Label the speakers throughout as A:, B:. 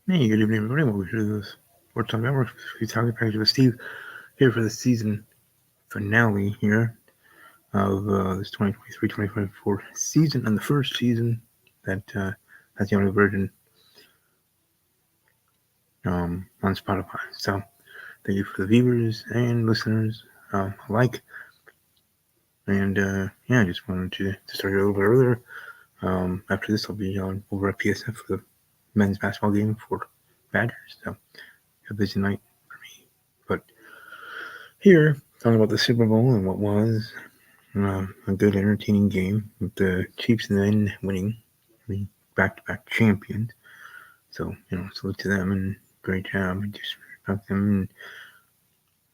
A: Hey, good evening, everybody. Welcome to this Sports Talk Network. We're talking package with Steve here for the season finale here of this 2023-2024 season and the first season that has the only version on Spotify. So thank you for the viewers and listeners alike. And I just wanted to start a little bit earlier. After this, I'll be on over at PSF for the men's basketball game for Badgers. So a busy night for me. But here, talking about the Super Bowl and what was a good, entertaining game with the Chiefs then winning, back-to-back champions. So, salute to them and great job. Just about them and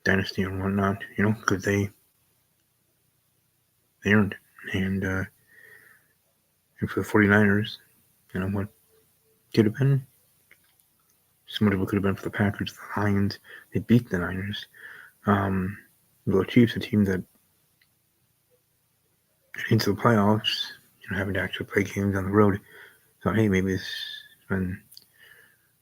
A: dynasty and whatnot, because they earned it. And for the 49ers, what could have been, similar to what could have been for the Packers, the Lions, they beat the Niners. The Chiefs, a team that into the playoffs, having to actually play games on the road. So, hey, maybe this when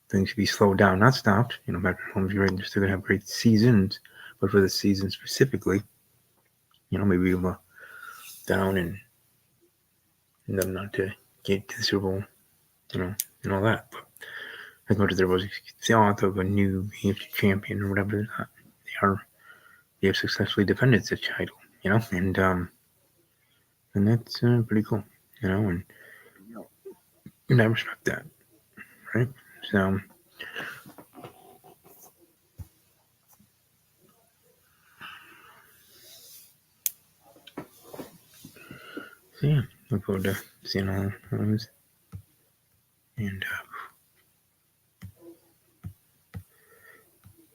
A: things should be slowed down, not stopped. Back at home, you're right, they're still going to have great seasons. But for the season specifically, maybe able down and them not to get to the Super Bowl, and all that. But as much as there was thought of a new AFC champion or whatever, they have successfully defended the title, and that's pretty cool, and I respect that, right? So yeah, look forward to seeing all those. And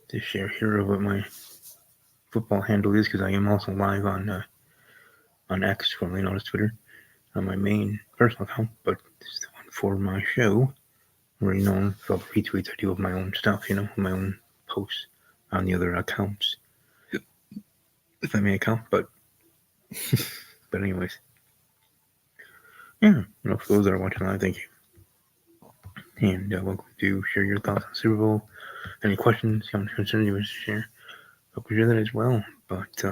A: to share here what my football handle is, because I am also live on X, formerly known as Twitter, on my main personal account, but this is the one for my show, where for all the retweets I do of my own stuff, my own posts on the other accounts, if I may account, but anyways, yeah, for those that are watching live, thank you, and welcome to share your thoughts on Super Bowl. Any questions, comments, concerns you wish to share, hope you share that as well. But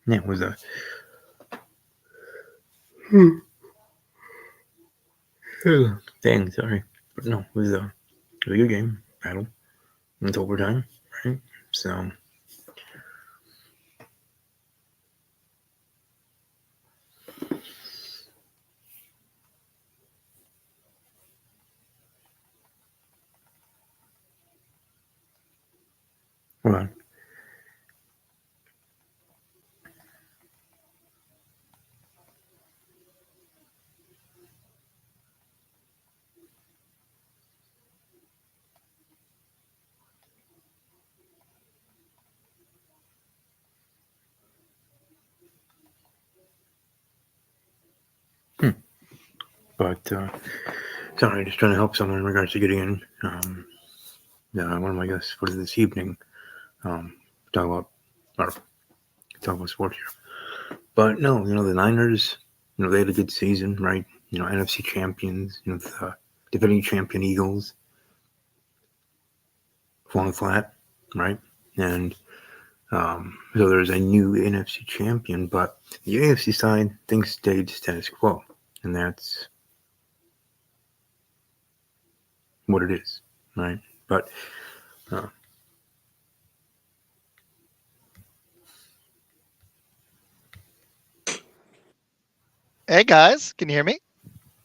A: it was a dang, sorry, but no, it was a good game, battle. It's overtime, right? So hold on. But sorry, just trying to help someone in regards to getting in. One of my guests for this evening, talk about sports here. But no, the Niners, they had a good season, right? NFC champions, the defending champion Eagles, falling flat, right? And so there's a new NFC champion, but the AFC side, things stayed status quo, and that's what it is, right? But
B: Hey guys, can you hear me?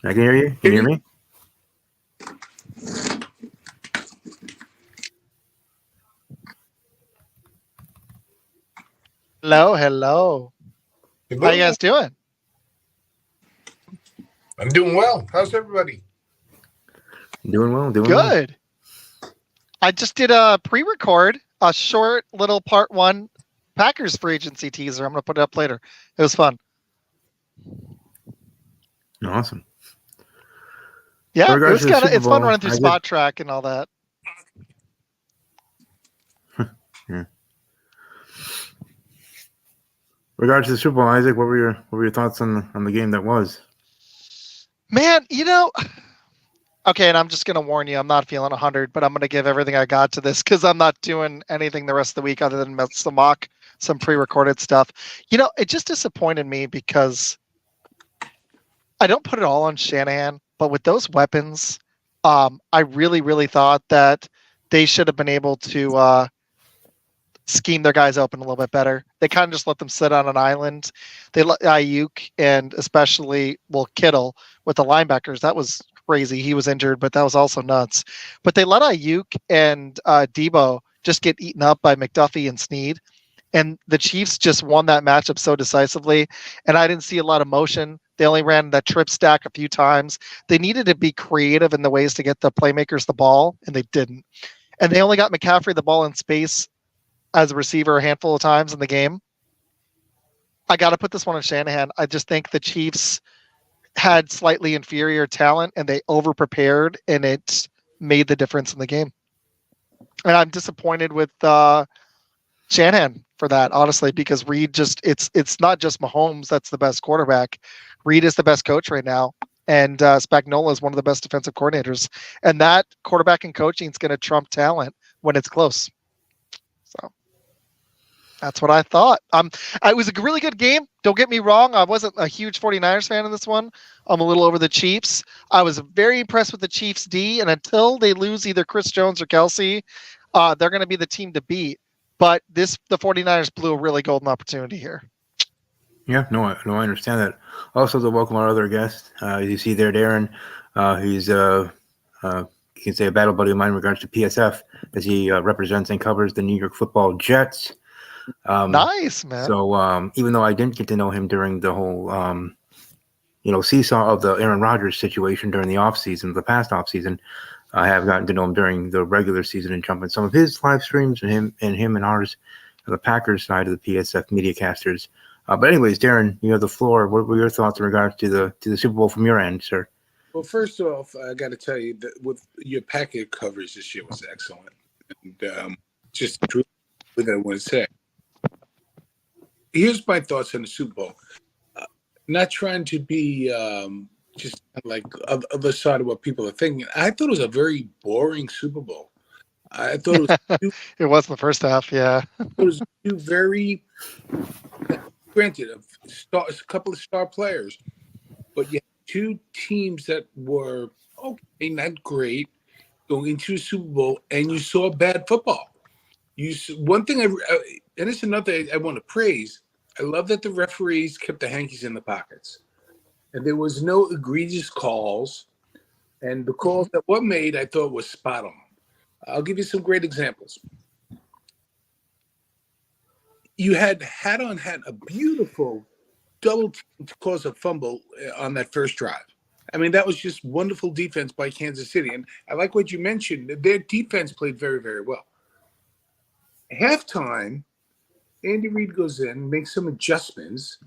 A: I can hear you. Can you hear me?
B: Hello, hello.
C: Hello.
B: How you guys doing?
C: I'm doing well. How's everybody?
A: Doing well.
B: Good. I just did a pre-record, a short little part one Packers free agency teaser. I'm going to put it up later. It was fun.
A: Awesome.
B: Yeah, it was it's fun running through Spot Track and all that.
A: Yeah. Regards to the Super Bowl, Isaac, what were your thoughts on the game that was?
B: Man, Okay, and I'm just going to warn you, I'm not feeling 100, but I'm going to give everything I got to this because I'm not doing anything the rest of the week other than some mock, some pre-recorded stuff. It just disappointed me because I don't put it all on Shanahan, but with those weapons, I really, really thought that they should have been able to scheme their guys open a little bit better. They kind of just let them sit on an island. They let Ayuk and especially, Kittle with the linebackers. That was crazy. He was injured, but that was also nuts. But they let Ayuk and Debo just get eaten up by McDuffie and Snead. And the Chiefs just won that matchup so decisively. And I didn't see a lot of motion. They only ran that trip stack a few times. They needed to be creative in the ways to get the playmakers the ball, and they didn't. And they only got McCaffrey the ball in space as a receiver a handful of times in the game. I got to put this one on Shanahan. I just think the Chiefs had slightly inferior talent and they over-prepared, and it made the difference in the game. And I'm disappointed with Shanahan for that, honestly, because Reed it's not just Mahomes that's the best quarterback. Reed is the best coach right now, and Spagnuolo is one of the best defensive coordinators. And that quarterback and coaching is going to trump talent when it's close. So that's what I thought. It was a really good game. Don't get me wrong. I wasn't a huge 49ers fan in this one. I'm a little over the Chiefs. I was very impressed with the Chiefs D, and until they lose either Chris Jones or Kelsey, they're going to be the team to beat. But the 49ers blew a really golden opportunity here.
A: Yeah, no, I understand that. Also, to welcome our other guest, you see there, Darren. He's you can say a battle buddy of mine in regards to PSF, as he represents and covers the New York Football Jets.
B: Nice, man.
A: So even though I didn't get to know him during the whole seesaw of the Aaron Rodgers situation during the offseason, the past offseason, I have gotten to know him during the regular season and jumping some of his live streams and him and ours on the Packers side of the PSF MediaCasters. But anyways, Darren, you have the floor. What were your thoughts in regards to the Super Bowl from your end, sir?
C: Well, first off, I got to tell you that with your Packet coverage this year was excellent. And just truly what I want to say. Here's my thoughts on the Super Bowl. Not trying to be just like other side of what people are thinking. I thought it was a very boring Super Bowl. I thought it was
B: it was the first half, yeah.
C: It was two very, granted, a couple of star players, but you had two teams that were okay, not great, going into a Super Bowl, and you saw bad football. One thing, and it's another I want to praise. I love that the referees kept the hankies in the pockets, and there was no egregious calls. And the calls that were made, I thought, was spot on. I'll give you some great examples. You had a beautiful double team to cause a fumble on that first drive. I mean, that was just wonderful defense by Kansas City. And I like what you mentioned. Their defense played very, very well. Halftime, Andy Reid goes in, makes some adjustments.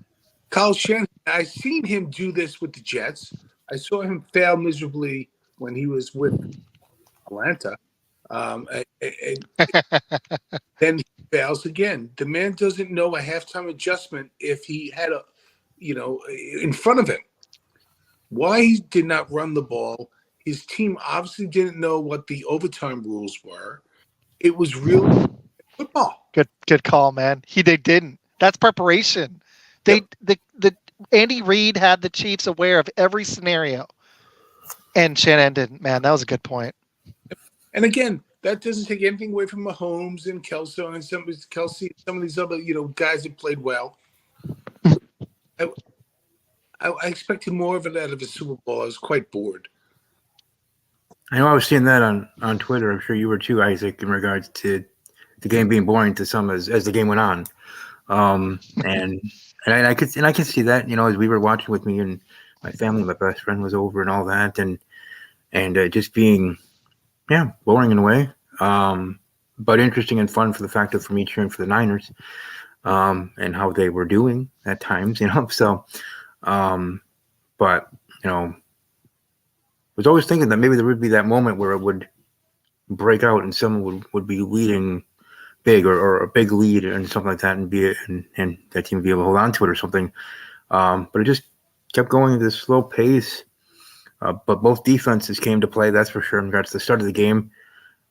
C: Kyle Shanahan, I've seen him do this with the Jets. I saw him fail miserably when he was with Atlanta. Then he fails again. The man doesn't know a halftime adjustment if he had in front of him. Why he did not run the ball, his team obviously didn't know what the overtime rules were. It was real football.
B: Good call, man. They didn't. That's preparation. The Andy Reid had the Chiefs aware of every scenario, and Shanahan didn't. Man, that was a good point.
C: And again, that doesn't take anything away from Mahomes and Kelso and some of these other guys that played well. I expected more of it out of the Super Bowl. I was quite bored.
A: I know I was seeing that on Twitter. I'm sure you were too, Isaac, in regards to the game being boring to some as the game went on. And I could see that, as we were watching with me and my family, my best friend was over and all that, and just being, boring in a way, but interesting and fun for the fact of for me cheering for the Niners, and how they were doing at times, So, but was always thinking that maybe there would be that moment where it would break out and someone would be leading big or a big lead and something like that, and that team would be able to hold on to it or something. But it just kept going at this slow pace. But both defenses came to play, that's for sure, in regards to the start of the game,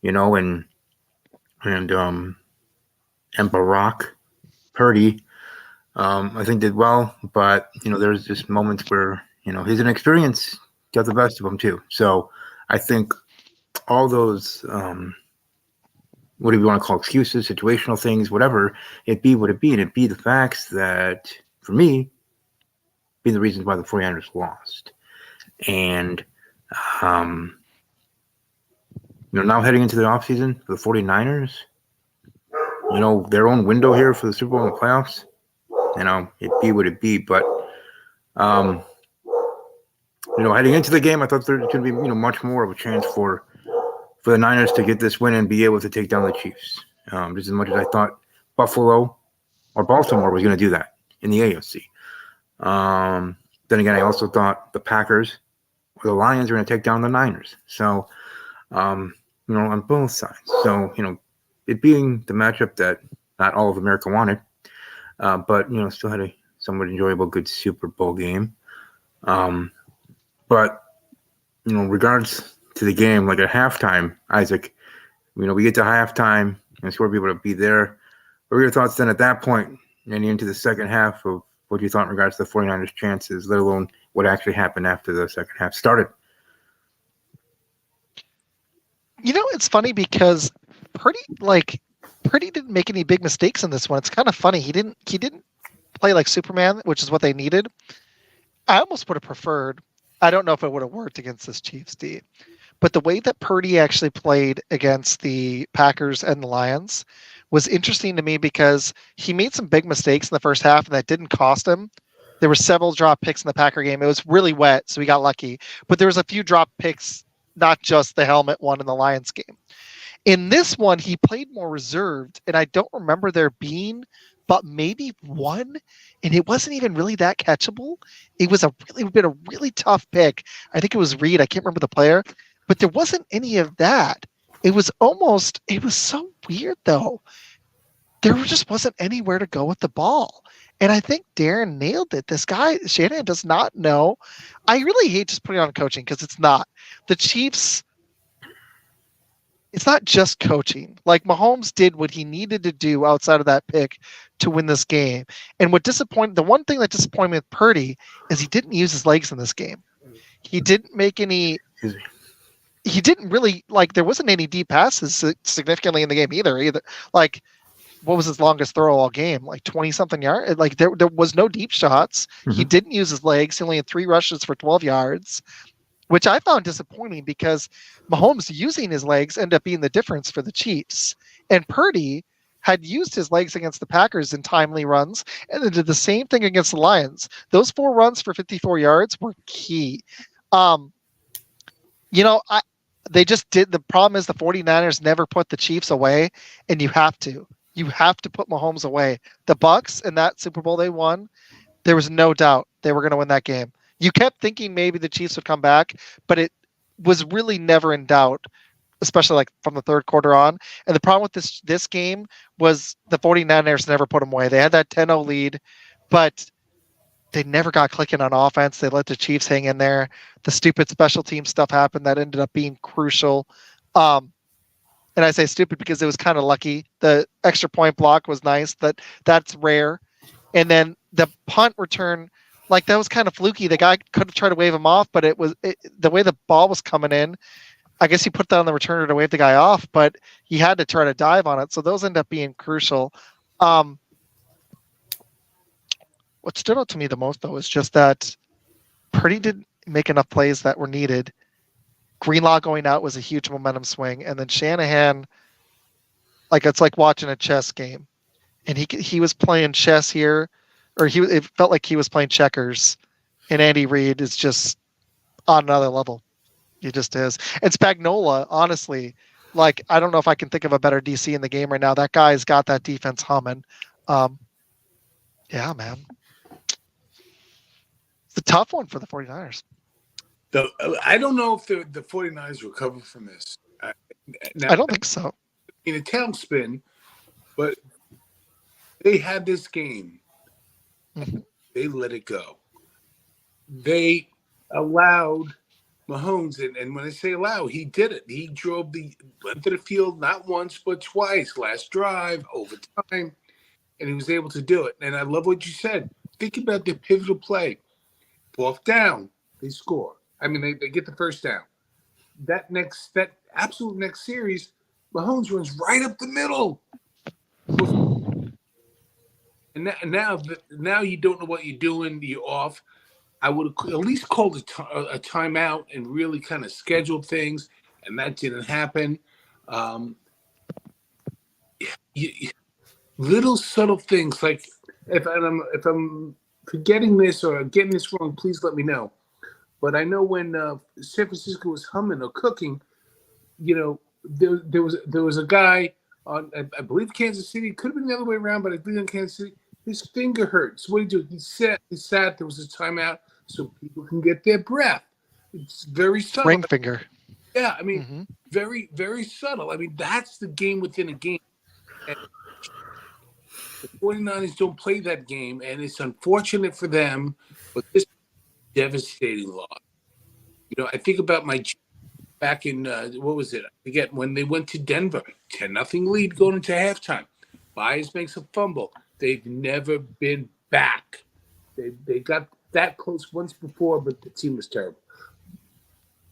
A: and Barack Purdy, I think did well, but there's just moments where his inexperience got the best of him too. So I think all those what do you want to call excuses, situational things, whatever it be, would it be, and it be the facts that for me being the reasons why the 49ers lost. And now heading into the offseason for the 49ers, their own window here for the Super Bowl and the playoffs, it be what it be. But, heading into the game, I thought there was going to be, much more of a chance for the Niners to get this win and be able to take down the Chiefs. Just as much as I thought Buffalo or Baltimore was going to do that in the AFC. Then again, I also thought the Packers or the Lions were going to take down the Niners. So, on both sides. So, it being the matchup that not all of America wanted, but, still had a somewhat enjoyable, good Super Bowl game. But, regards to the game, like at halftime, Isaac, we get to halftime and it's where people to be there. What were your thoughts then at that point and into the second half of what you thought in regards to the 49ers' chances, let alone what actually happened after the second half started?
B: It's funny because Purdy didn't make any big mistakes in this one. It's kind of funny. He didn't play like Superman, which is what they needed. I almost would have preferred. I don't know if it would have worked against this Chiefs D, but the way that Purdy actually played against the Packers and the Lions was interesting to me because he made some big mistakes in the first half, and that didn't cost him. There were several drop picks in the Packer game. It was really wet, so he got lucky. But there was a few drop picks, not just the helmet one in the Lions game. In this one, he played more reserved, and I don't remember there being but maybe one, and it wasn't even really that catchable. It was been a really tough pick. I think it was Reed. I can't remember the player, but there wasn't any of that. It was so weird though. There just wasn't anywhere to go with the ball. And I think Darren nailed it. This guy, Shanahan, does not know. I really hate just putting on coaching because it's not. The Chiefs, it's not just coaching. Like Mahomes did what he needed to do outside of that pick to win this game. And the one thing that disappointed me with Purdy is he didn't use his legs in this game. He didn't make any. He didn't really there wasn't any deep passes significantly in the game either. Like, what was his longest throw all game? 20 something yards. There was no deep shots. Mm-hmm. He didn't use his legs. He only had 3 rushes for 12 yards, which I found disappointing because Mahomes using his legs ended up being the difference for the Chiefs. And Purdy had used his legs against the Packers in timely runs and then did the same thing against the Lions. Those 4 runs for 54 yards were key. They just did. The problem is the 49ers never put the Chiefs away, and you have to. You have to put Mahomes away. The Bucs in that Super Bowl they won, there was no doubt they were going to win that game. You kept thinking maybe the Chiefs would come back, but it was really never in doubt, especially from the third quarter on. And the problem with this game was the 49ers never put them away. They had that 10-0 lead, but they never got clicking on offense. They let the Chiefs hang in there. The stupid special team stuff happened that ended up being crucial. And I say stupid because it was kind of lucky. The extra point block was nice. That's rare. And then the punt return, that was kind of fluky. The guy could have tried to wave him off, but the way the ball was coming in, I guess he put that on the returner to wave the guy off, but he had to try to dive on it. So those end up being crucial. What stood out to me the most, though, is just that Purdy didn't make enough plays that were needed. Greenlaw going out was a huge momentum swing, and then Shanahan, it's like watching a chess game, and he was playing chess here, or it felt like he was playing checkers, and Andy Reid is just on another level. He just is. And Spagnuolo, honestly, I don't know if I can think of a better DC in the game right now. That guy's got that defense humming. Yeah, man. It's a tough one for the 49ers.
C: I don't know if the 49ers recover from this.
B: I don't think so.
C: In a tailspin, but they had this game.
B: Mm-hmm.
C: They let it go. They allowed Mahomes, and when I say allow, he did it. He drove the length of the field not once but twice. Last drive, overtime, and he was able to do it. And I love what you said. Think about the pivotal play. Fourth down, they score. I mean, they get the first down. That absolute next series, Mahomes runs right up the middle. And now you don't know what you're doing. You're off. I would have at least called a timeout and really kind of scheduled things, and that didn't happen. Um, little subtle things like if I'm forgetting this or getting this wrong, please let me know. But I know when San Francisco was humming or cooking, there was a guy on I believe Kansas City. It could have been the other way around, but I believe in Kansas City. His finger hurt. So what did he do? He sat. There was a timeout so people can get their breath. It's very subtle.
B: Ring finger.
C: Yeah, I mean, very, very subtle. I mean, that's the game within a game. And the 49ers don't play that game, and it's unfortunate for them, but this is a devastating loss. I think about my back in, what was it? I forget, when they went to Denver, 10-0 lead going into halftime. Byers makes a fumble. They've never been back. They got that close once before, but the team was terrible.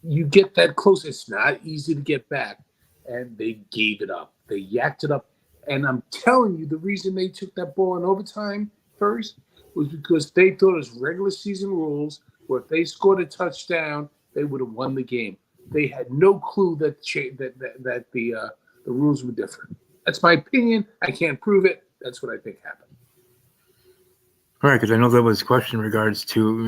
C: You get that close, it's not easy to get back. And they gave it up. They yacked it up. And I'm telling you, the reason they took that ball in overtime first was because they thought it was regular season rules, where if they scored a touchdown, they would have won the game. They had no clue that the rules were different. That's my opinion. I can't prove it. That's what I think happened.
A: Right, because I know there was a question in regards to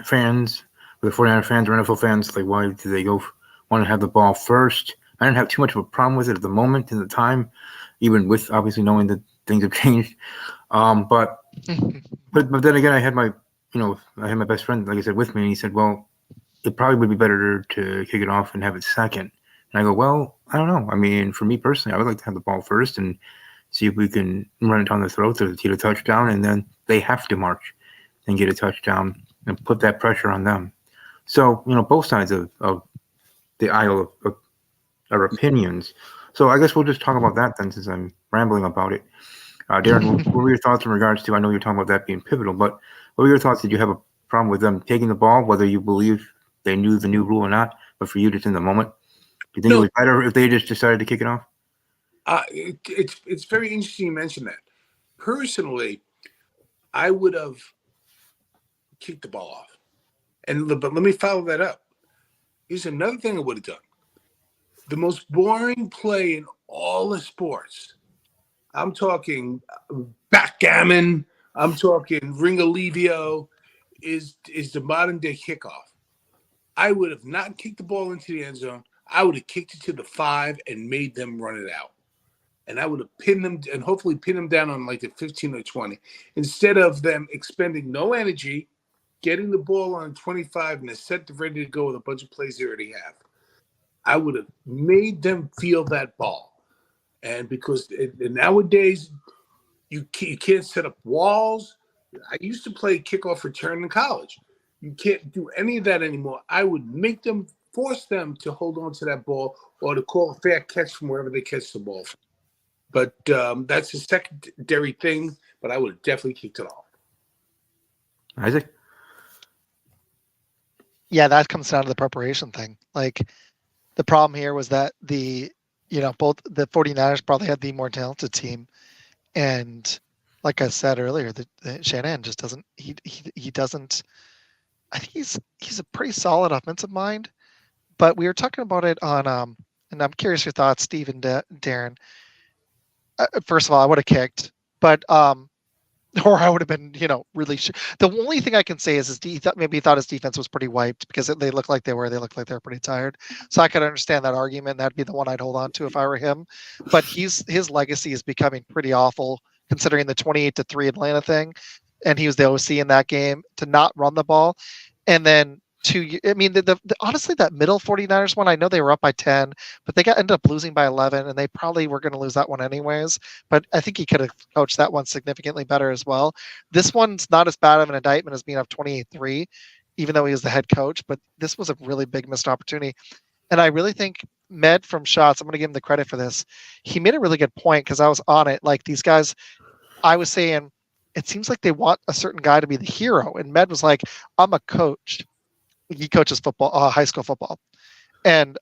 A: fans, the 49er fans or NFL fans, like why do they want to have the ball first? I didn't have too much of a problem with it at the moment in the time, even with obviously knowing that things have changed. But then again, I had my best friend, like I said, with me, and he said, well, it probably would be better to kick it off and have it second. And I go, well, I don't know. I mean, for me personally, I would like to have the ball first and see if we can run it down the throat to get a touchdown, and then they have to march and get a touchdown and put that pressure on them. So, both sides of the aisle of opinions. So I guess we'll just talk about that then, since I'm rambling about it. Darren, what were your thoughts in regards to, I know you're talking about that being pivotal, but what were your thoughts? Did you have a problem with them taking the ball, whether you believe they knew the new rule or not, but for you just in the moment? Do you think it was better if they just decided to kick it off?
C: It's very interesting you mention that. Personally, I would have kicked the ball off. But let me follow that up. Here's another thing I would have done. The most boring play in all the sports. I'm talking backgammon. I'm talking ringalivio. Is the modern day kickoff. I would have not kicked the ball into the end zone. I would have kicked it to the 5 and made them run it out. And I would have pinned them and hopefully pin them down on like the 15 or 20. Instead of them expending no energy, getting the ball on 25 and they're set to ready to go with a bunch of plays they already have. I would have made them feel that ball. And because nowadays you can't set up walls. I used to play kickoff return in college. You can't do any of that anymore. I would force them to hold on to that ball or to call a fair catch from wherever they catch the ball from. But that's a secondary thing, but I would have definitely kicked it off.
A: Isaac?
B: Yeah, that comes down to the preparation thing. Like, the problem here was that both the 49ers probably had the more talented team. And like I said earlier, the Shanahan just doesn't, he doesn't, I think he's a pretty solid offensive mind, but we were talking about it on, and I'm curious your thoughts, Steve and Darren. First of all, I would have kicked, but or I would have been, really. The only thing I can say is he thought his defense was pretty wiped because they looked like they were pretty tired. So I could understand that argument. That'd be the one I'd hold on to if I were him. But his legacy is becoming pretty awful considering the 28-3 Atlanta thing, and he was the OC in that game to not run the ball, and then. Honestly, that middle 49ers one, I know they were up by 10, but they ended up losing by 11, and they probably were going to lose that one anyways. But I think he could have coached that one significantly better as well. This one's not as bad of an indictment as being up 28-3. even though he was the head coach. But this was a really big missed opportunity. And I really think Med from Shots, I'm going to give him the credit for this. He made a really good point because I was on it. Like these guys, I was saying, it seems like they want a certain guy to be the hero. And Med was like, I'm a coach. He coaches football, high school football. And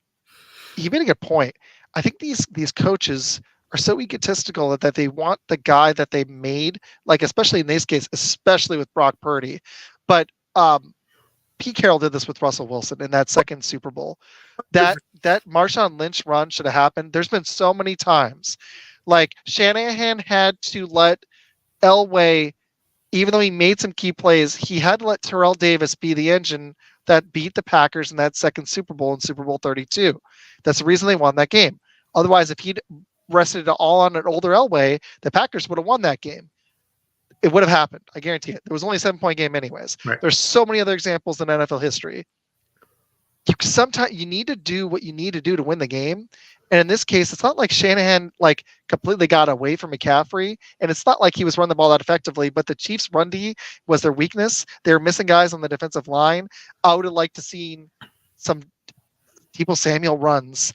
B: he made a good point. I think these coaches are so egotistical that they want the guy that they made, like especially in this case, especially with Brock Purdy. But Pete Carroll did this with Russell Wilson in that second Super Bowl. That Marshawn Lynch run should have happened. There's been so many times. Like Shanahan had to let Elway, even though he made some key plays, he had to let Terrell Davis be the engine that beat the Packers in that second Super Bowl in Super Bowl 32. That's the reason they won that game. Otherwise, if he'd rested it all on an older Elway, the Packers would have won that game. It would have happened. I guarantee it. There was only a 7-point game anyways.
A: Right.
B: There's so many other examples in NFL history. Sometimes you need to do what you need to do to win the game. And in this case, it's not like Shanahan like completely got away from McCaffrey, and it's not like he was running the ball that effectively, but the Chiefs' run D was their weakness. They were missing guys on the defensive line. I would have liked to seen some Deebo Samuel runs,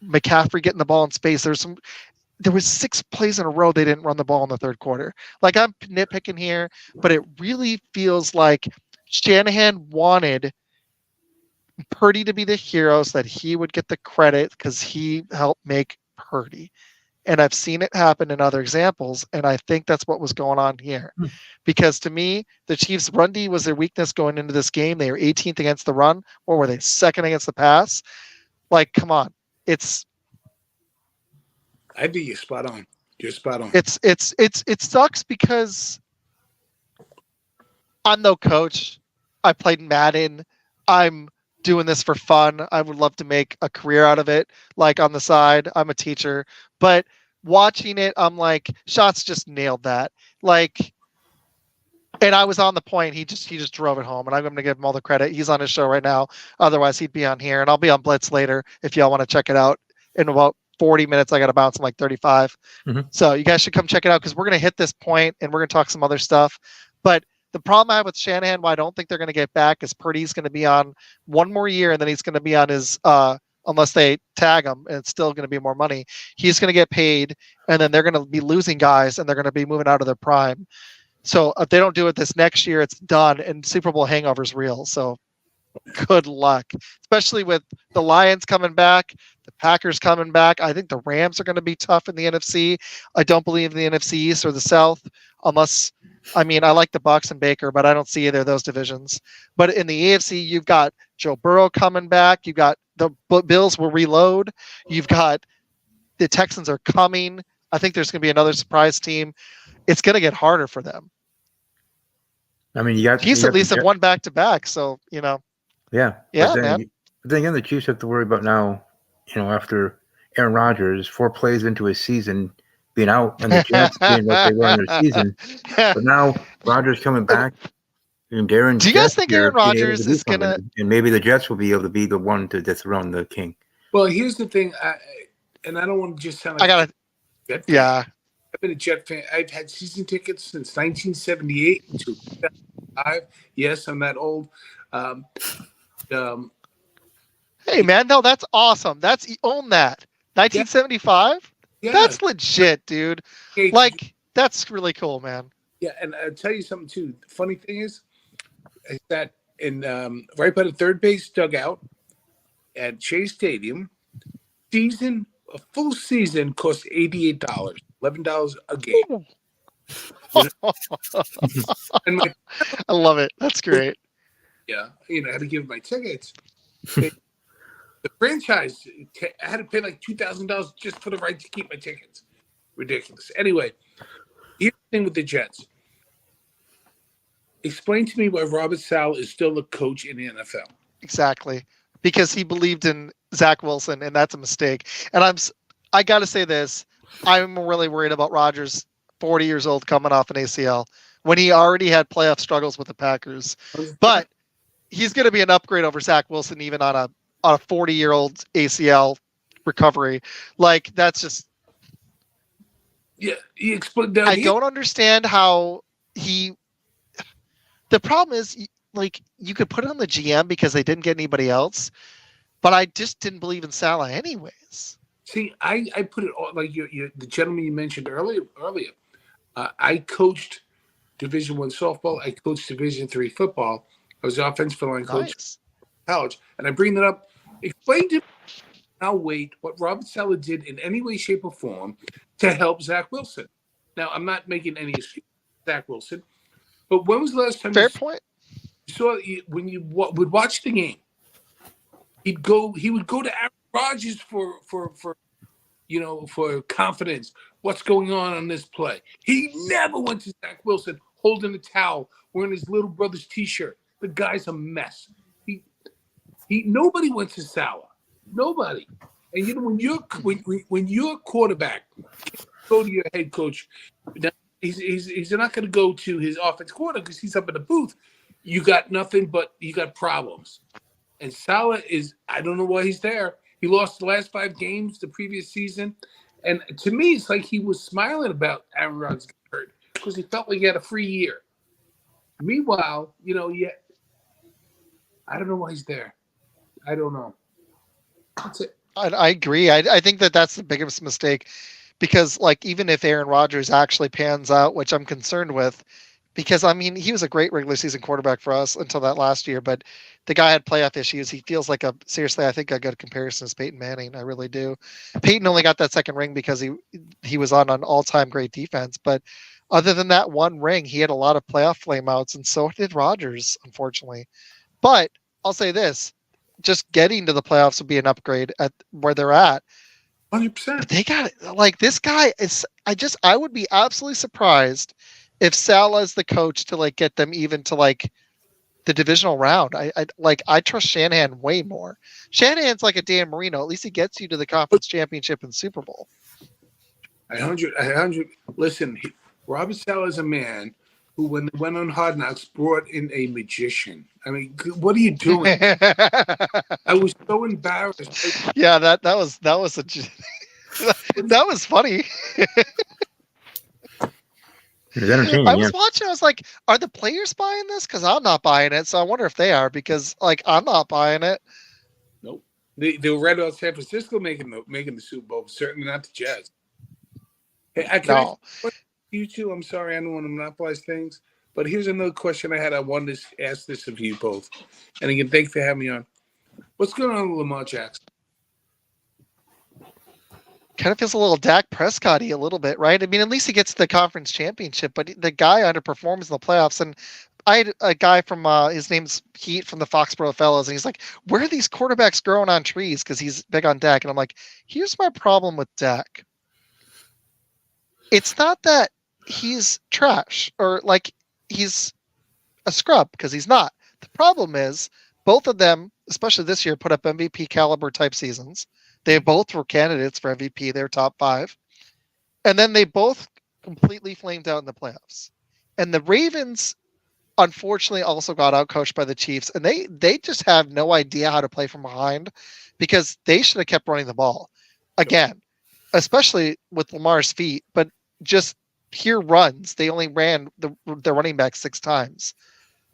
B: McCaffrey getting the ball in space. There was 6 plays in a row they didn't run the ball in the third quarter. Like I'm nitpicking here, but it really feels like Shanahan wanted Purdy to be the hero so that he would get the credit because he helped make Purdy. And I've seen it happen in other examples, and I think that's what was going on here. Because to me, the Chiefs' run D was their weakness going into this game. They were 18th against the run. Or were they? Second against the pass? Like, come on.
C: I think you're spot on. You're spot on.
B: It sucks because I'm no coach. I played Madden. I'm doing this for fun. I would love to make a career out of it, like on the side. I'm a teacher, but watching it, I'm like, Shots just nailed that. Like, and I was on the point. He just drove it home, and I'm going to give him all the credit. He's on his show right now. Otherwise, he'd be on here, and I'll be on Blitz later if y'all want to check it out. In about 40 minutes, I got to bounce in like 35. So you guys should come check it out because we're going to hit this point, and we're going to talk some other stuff. But the problem I have with Shanahan, why I don't think they're going to get back, is Purdy's going to be on one more year, and then he's going to be on his unless they tag him, and it's still going to be more money. He's going to get paid, and then they're going to be losing guys, and they're going to be moving out of their prime. So if they don't do it this next year, it's done, and Super Bowl hangover's real. So good luck, especially with the Lions coming back, the Packers coming back. I think the Rams are going to be tough in the NFC. I don't believe in the NFC East or the South, unless, I mean, I like the Bucs and Baker, but I don't see either of those divisions. But in the AFC, you've got Joe Burrow coming back. You've got the Bills will reload. You've got the Texans are coming. I think there's going to be another surprise team. It's going to get harder for them.
A: I mean,
B: Chiefs at least have won back-to-back, so, you know.
A: Yeah,
B: man.
A: But then again, the Chiefs have to worry about now, after Aaron Rodgers, 4 plays into his season, being out, and the Jets being what they were in their season. But now Rodgers coming back, and Darren.
B: Do you guys think Aaron Rodgers is gonna?
A: And maybe the Jets will be able to be the one to dethrone the king.
C: Well, here's the thing, and I don't want to just sound like
B: I gotta.
C: Jet fan.
B: Yeah.
C: I've been a Jet fan. I've had season tickets since 1978 to 2005. Yes, I'm that old.
B: Hey man, no, that's awesome. Own that. 1975.
C: Yeah.
B: That's legit, dude.
C: Okay.
B: Like that's really cool, man.
C: Yeah, and I'll tell you something too. The funny thing is that in right by the third base dugout at Chase Stadium, a full season costs $88, $11 a game. And
B: I love it. That's great.
C: Yeah, I had to give my tickets. The franchise, I had to pay like $2,000 just for the right to keep my tickets. Ridiculous. Anyway, here's the thing with the Jets. Explain to me why Robert Saleh is still a coach in the NFL.
B: Exactly. Because he believed in Zach Wilson, and that's a mistake. And I got to say this. I'm really worried about Rodgers, 40 years old, coming off an ACL, when he already had playoff struggles with the Packers. But he's going to be an upgrade over Zach Wilson, even on a 40-year-old ACL recovery. Like, that's just...
C: Yeah, he explained that.
B: I don't understand how he... The problem is, like you could put it on the GM because they didn't get anybody else, but I just didn't believe in Salah anyways.
C: See, I put it all like the gentleman you mentioned earlier. I coached Division I softball. I coached Division III football. I was the offensive line coach
B: Nice.
C: in college, and I bring that up. Explain to me now, wait, what Robert Saleh did in any way, shape, or form to help Zach Wilson. Now, I'm not making any excuse for Zach Wilson, but when was the last time
B: Fair point.
C: you saw when you would watch the game? He would go to Aaron Rodgers for confidence. What's going on this play? He never went to Zach Wilson holding a towel, wearing his little brother's T-shirt. The guy's a mess. Nobody went to Salah. Nobody. And when you're quarterback, go to your head coach. Now, he's not going to go to his offense coordinator because he's up in the booth. You got nothing, but you got problems. And Salah I don't know why he's there. He lost the last 5 games the previous season. And to me, it's like he was smiling about Aaron Rodgers getting hurt because he felt like he had a free year. Meanwhile, I don't know why he's there. I don't know. That's it.
B: I agree. I think that's the biggest mistake because, like, even if Aaron Rodgers actually pans out, which I'm concerned with, because, I mean, he was a great regular season quarterback for us until that last year, but the guy had playoff issues. He feels like seriously, I think a good comparison is Peyton Manning. I really do. Peyton only got that second ring because he was on an all-time great defense, but other than that one ring, he had a lot of playoff flameouts, and so did Rodgers, unfortunately. But I'll say this, just getting to the playoffs would be an upgrade at where they're at.
C: 100%.
B: But they got it. Like, this guy is, I would be absolutely surprised if Salah is the coach to like get them even to like the divisional round. I trust Shanahan way more. Shanahan's like a Dan Marino. At least he gets you to the conference championship and Super Bowl.
C: 100. Listen, Robert Saleh is a man who, when they went on Hard Knocks, brought in a magician. I mean, what are you doing? I was so embarrassed.
B: Yeah, that was that was funny.
A: It was entertaining.
B: I was watching. I was like, "Are the players buying this? Because I'm not buying it. So I wonder if they are. Because like I'm not buying it."
C: Nope. They were right about San Francisco making the Super Bowl. Certainly not the Jazz. Hey, you two. I'm sorry, I don't want to monopolize things, but here's another question I had. I wanted to ask this of you both, and again, thanks for having me on. What's going on with Lamar Jackson?
B: Kind of feels a little Dak Prescott-y a little bit, right? I mean, at least he gets the conference championship, but the guy underperforms in the playoffs. And I had a guy from his name's Pete from the Foxborough Fellows, and he's like, "Where are these quarterbacks growing on trees?" Because he's big on Dak, and I'm like, "Here's my problem with Dak. It's not that he's trash or like he's a scrub, because he's not. The problem is both of them, especially this year, put up MVP caliber type seasons. They both were candidates for MVP. They're top 5. And then they both completely flamed out in the playoffs. And the Ravens, unfortunately, also got outcoached by the Chiefs. And they just have no idea how to play from behind, because they should have kept running the ball. Again, especially with Lamar's feet, but just pure runs. They only ran the running back 6 times.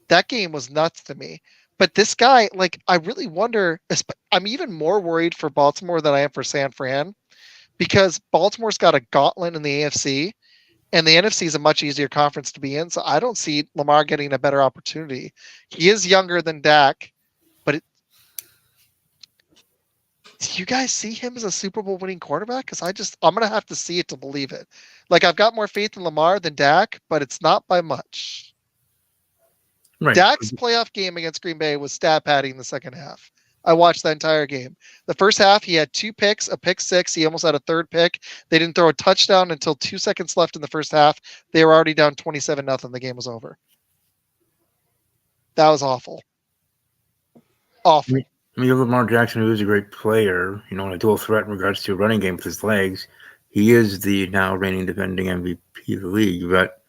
B: That game was nuts to me. But this guy, like, I really wonder, I'm even more worried for Baltimore than I am for San Fran, because Baltimore's got a gauntlet in the AFC, and the NFC is a much easier conference to be in. So I don't see Lamar getting a better opportunity. He is younger than Dak, but do you guys see him as a Super Bowl winning quarterback? Because I'm going to have to see it to believe it. Like, I've got more faith in Lamar than Dak, but it's not by much. Right. Dak's playoff game against Green Bay was stat padding the second half. I watched that entire game. The first half, he had 2 picks, a pick 6. He almost had a 3rd pick. They didn't throw a touchdown until 2 seconds left in the first half. They were already down 27-0. The game was over. That was awful. Awful.
A: I mean, Lamar Jackson, who is a great player, a dual threat in regards to a running game with his legs. He is the now reigning defending MVP of the league, but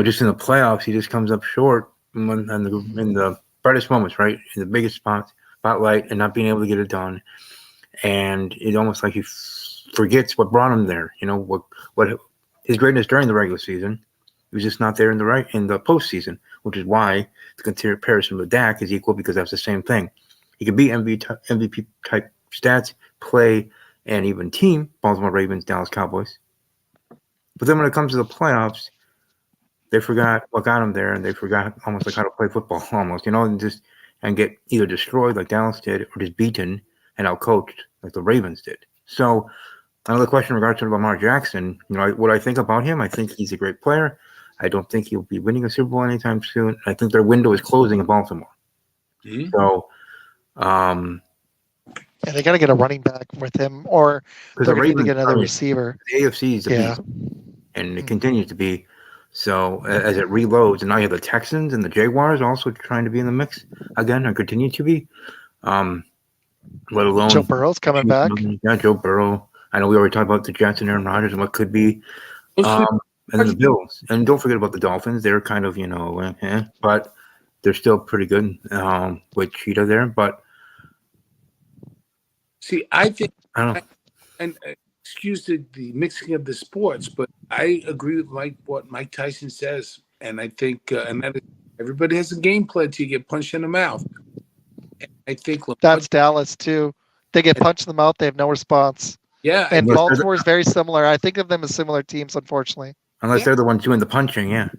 A: just in the playoffs, he just comes up short in the brightest moments, right? In the biggest spotlight, and not being able to get it done. And it's almost like he forgets what brought him there. What his greatness during the regular season, He was just not there in the postseason, which is why the comparison with Dak is equal because that's the same thing. He could be MVP type stats, play, and even team, Baltimore Ravens, Dallas Cowboys. But then when it comes to the playoffs, they forgot what got them there, and they forgot almost like how to play football, almost, and get either destroyed like Dallas did, or just beaten and outcoached like the Ravens did. So another question in regards to Lamar Jackson, what I think about him, I think he's a great player. I don't think he'll be winning a Super Bowl anytime soon. I think their window is closing in Baltimore. Mm-hmm. So,
B: yeah, they got to get a running back with him, or they're going to need to get another receiver.
A: The AFC is a beast, and it continues to be. So as it reloads, and now you have the Texans and the Jaguars also trying to be in the mix again, and continue to be. Let alone
B: Joe Burrow's coming back.
A: Yeah, Joe Burrow. I know we already talked about the Jets and Aaron Rodgers and what could be. And then the Bills. And don't forget about the Dolphins. They're kind of, but they're still pretty good with Cheetah there. But
C: see, I think, and excuse the mixing of the sports, but I agree with what Mike Tyson says. And I think, and that is, everybody has a game plan till you get punched in the mouth. And I think
B: that's Dallas too. They get punched in the mouth. They have no response.
C: Yeah.
B: And Baltimore is very similar. I think of them as similar teams, unfortunately.
A: Unless they're the ones doing the punching, yeah.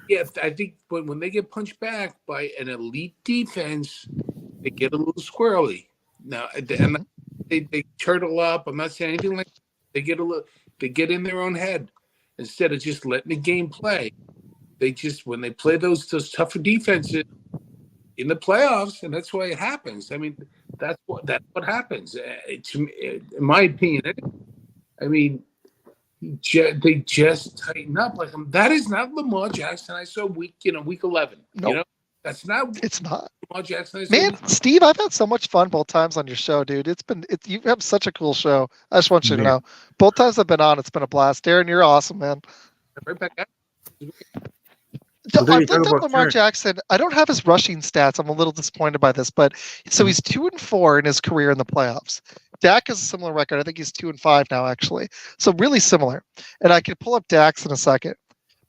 C: Yeah, I think when they get punched back by an elite defense, they get a little squirrely. Now, and they turtle up. I'm not saying anything like that. They get in their own head instead of just letting the game play. They just, when they play those tougher defenses in the playoffs, and that's why it happens. I mean, that's what happens. To me, in my opinion, I mean. They just tighten up like that is not Lamar Jackson I saw week 11.
B: Nope.
C: That's not.
B: It's not
C: Lamar Jackson.
B: Man, Steve, I've had so much fun both times on your show, dude. You have such a cool show. I just want you to know, both times I've been on, it's been a blast. Darren, you're awesome, man.
C: Right back at
B: I've looked up Lamar Jackson. I don't have his rushing stats. I'm a little disappointed by this, but so he's 2-4 in his career in the playoffs. Dak has a similar record. I think he's 2-5 now, actually. So really similar. And I could pull up Dak's in a second.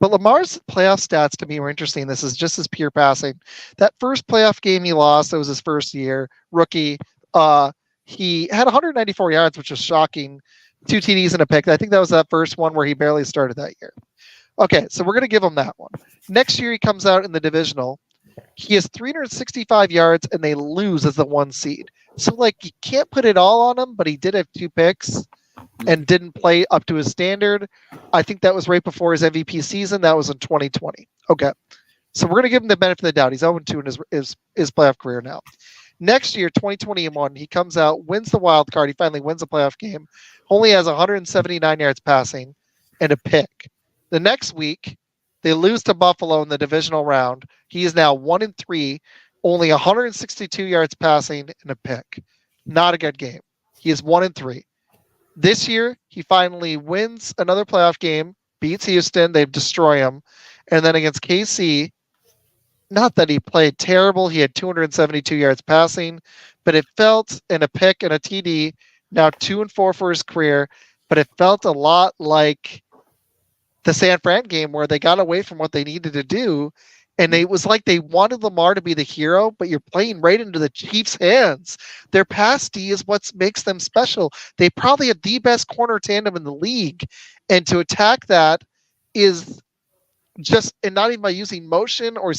B: But Lamar's playoff stats to me were interesting. This is just his pure passing. That first playoff game he lost, that was his first year, rookie. He had 194 yards, which was shocking. 2 TDs and a pick. I think that was that first one where he barely started that year. Okay, so we're going to give him that one. Next year he comes out in the divisional. He has 365 yards, and they lose as the 1 seed. So, you can't put it all on him, but he did have 2 picks and didn't play up to his standard. I think that was right before his MVP season. That was in 2020. Okay. So we're going to give him the benefit of the doubt. He's 0-2 in his playoff career now. Next year, 2021, he comes out, wins the wild card. He finally wins a playoff game. Only has 179 yards passing and a pick. The next week, they lose to Buffalo in the divisional round. He is now 1-3, only 162 yards passing and a pick. Not a good game. He is 1-3. This year, he finally wins another playoff game, beats Houston. They destroy him. And then against KC, not that he played terrible. He had 272 yards passing, but it felt in a pick and a TD, now 2-4 for his career, but it felt a lot like the San Fran game where they got away from what they needed to do. And it was like they wanted Lamar to be the hero, but you're playing right into the Chiefs' hands. Their pass D is what makes them special. They probably have the best corner tandem in the league. And to attack that is just, and not even by using motion or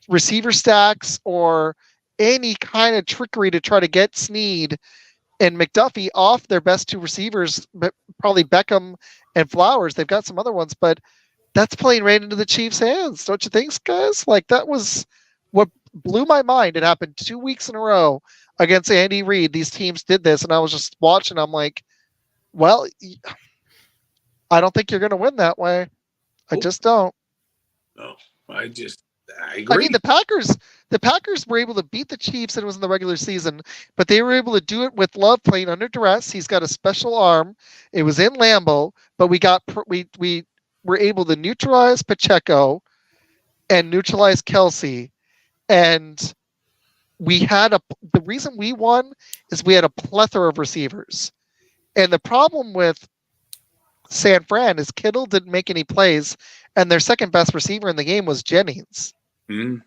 B: receiver stacks or any kind of trickery to try to get Snead and McDuffie off their best 2 receivers, but probably Beckham and Flowers. They've got some other ones, but that's playing right into the Chiefs' hands. Don't you think, guys? That was what blew my mind. It happened 2 weeks in a row against Andy Reid. These teams did this, and I was just watching. I'm like, well, I don't think you're going to win that way. I just don't.
C: No, I agree.
B: I mean, the Packers were able to beat the Chiefs, and it was in the regular season, but they were able to do it with Love playing under duress. He's got a special arm. It was in Lambeau, but we were able to neutralize Pacheco and neutralize Kelsey, and the reason we won is we had a plethora of receivers, and the problem with San Fran is Kittle didn't make any plays, and their second best receiver in the game was Jennings.
C: Mm.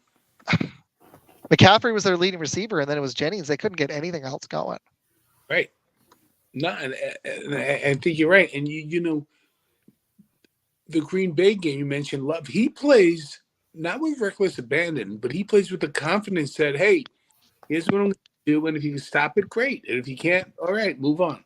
B: McCaffrey was their leading receiver, and then it was Jennings. They couldn't get anything else going.
C: Right. No, and I think you're right. And you know, the Green Bay game you mentioned, Love. He plays not with reckless abandon, but he plays with the confidence that, hey, here's what I'm going to do, and if you can stop it, great. And if you can't, all right, move on.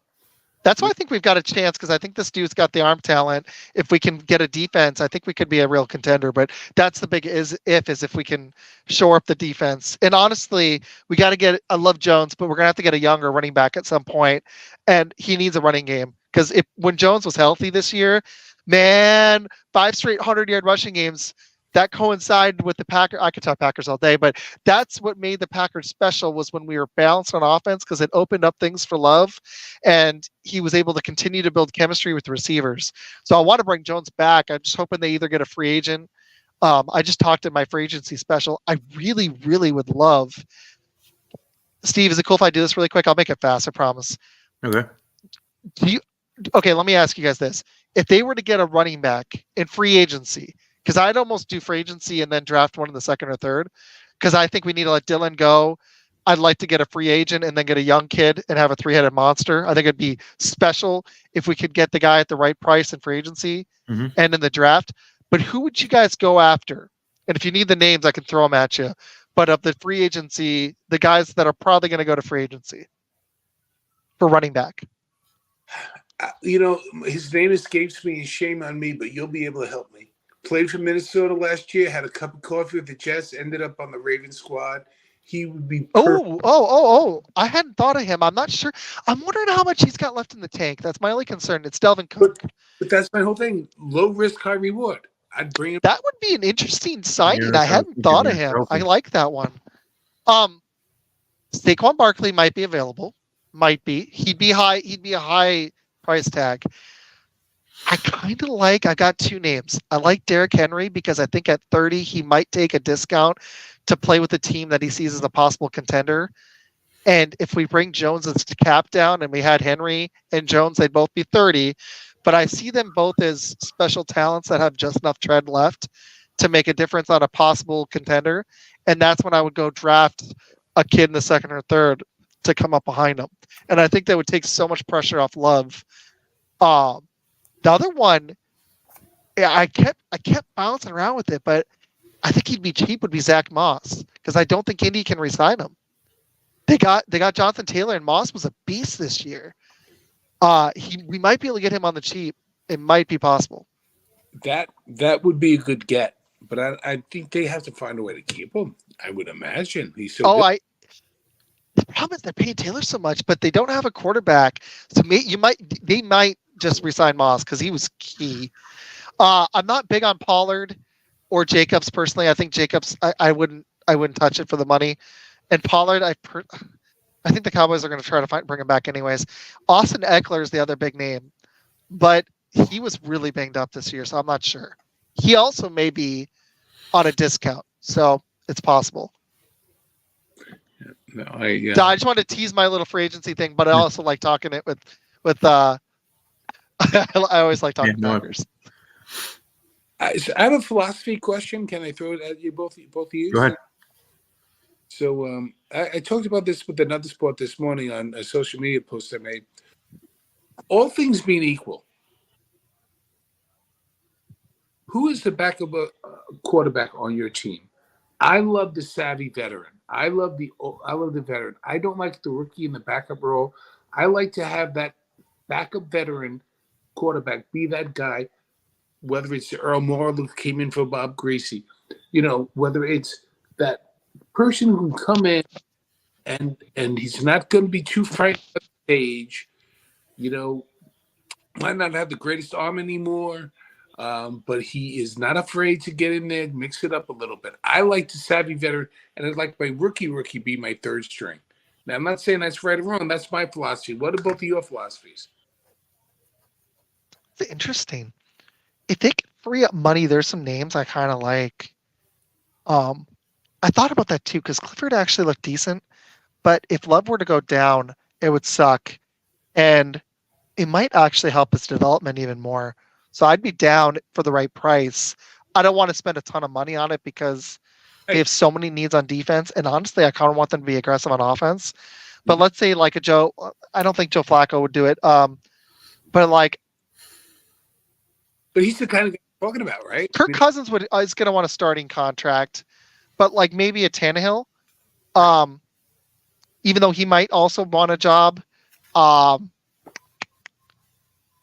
B: That's why I think we've got a chance, because I think this dude's got the arm talent. If we can get a defense, I think we could be a real contender. But that's the big is if we can shore up the defense. And honestly, we got to get. I love Jones, but we're gonna have to get a younger running back at some point, and he needs a running game, because if when Jones was healthy this year, man, 5 straight 100-yard rushing games. That coincided with the Packers. I could talk Packers all day, but that's what made the Packers special, was when we were balanced on offense, because it opened up things for Love, and he was able to continue to build chemistry with the receivers. So I want to bring Jones back. I'm just hoping they either get a free agent. I just talked in my free agency special. I really, really would love. Steve, is it cool if I do this really quick? I'll make it fast, I promise.
A: Okay.
B: Okay, let me ask you guys this. If they were to get a running back in free agency, because I'd almost do free agency and then draft one in the second or third, because I think we need to let Dylan go. I'd like to get a free agent and then get a young kid and have a 3-headed monster. I think it'd be special if we could get the guy at the right price in free agency and in the draft. But who would you guys go after? And if you need the names, I can throw them at you. But of the free agency, the guys that are probably going to go to free agency for running back.
C: You know, his name escapes me, and shame on me, but you'll be able to help me. Played for Minnesota last year, had a cup of coffee with the Jets, ended up on the Ravens squad. He would be perfect.
B: Oh. I hadn't thought of him. I'm not sure. I'm wondering how much he's got left in the tank. That's my only concern. It's Delvin Cook.
C: But that's my whole thing. Low risk, high reward. I'd bring him.
B: That would be an interesting signing.
A: Yeah,
B: I hadn't thought of him. I like that one. Saquon Barkley might be available. Might be. He'd be a high price tag. I got 2 names. I like Derrick Henry, because I think at 30 he might take a discount to play with a team that he sees as a possible contender. And if we bring Jones' cap down and we had Henry and Jones, they'd both be 30. But I see them both as special talents that have just enough tread left to make a difference on a possible contender. And that's when I would go draft a kid in the second or third to come up behind him. And I think that would take so much pressure off Love. The other one, I kept bouncing around with it, but I think he'd be cheap. Would be Zach Moss, because I don't think Indy can re-sign him. They got Jonathan Taylor, and Moss was a beast this year. We might be able to get him on the cheap. It might be possible.
C: That would be a good get, but I think they have to find a way to keep him. I would imagine he's so. Good.
B: The problem is they're paying Taylor so much, but they don't have a quarterback. So they might just resign Moss, because he was key. I'm not big on Pollard or Jacobs personally. I think Jacobs, I wouldn't touch it for the money. And Pollard, I think the Cowboys are going to try to bring him back anyways. Austin Eckler is the other big name, but he was really banged up this year, so I'm not sure. He also may be on a discount, so it's possible.
C: No, I
B: just wanted to tease my little free agency thing, but I also like talking it with I always like talking Packers.
C: I have a philosophy question. Can I throw it at you both of you?
A: Go ahead.
C: So I talked about this with another sport this morning on a social media post I made. All things being equal, who is the backup quarterback on your team? I love the savvy veteran. I love the veteran. I don't like the rookie in the backup role. I like to have that backup veteran quarterback be that guy, whether it's Earl Morrill who came in for Bob Greasy, whether it's that person who can come in and he's not going to be too frightened of the stage, might not have the greatest arm anymore, but he is not afraid to get in there, mix it up a little bit. I like the savvy veteran, and I'd like my rookie be my third string. Now, I'm not saying that's right or wrong. That's my philosophy. What are both of your philosophies?
B: It's interesting. If they can free up money, there's some names I kind of like. I thought about that too, because Clifford actually looked decent, but if Love were to go down, it would suck, and it might actually help his development even more. So I'd be down for the right price. I don't want to spend a ton of money on it because they have so many needs on defense. And honestly, I kind of want them to be aggressive on offense. But let's say like a Joe, I don't think Joe Flacco would do it. But like,
C: but he's the kind of guy we're talking about, right?
B: Kirk Cousins is going to want a starting contract, but like maybe a Tannehill, even though he might also want a job.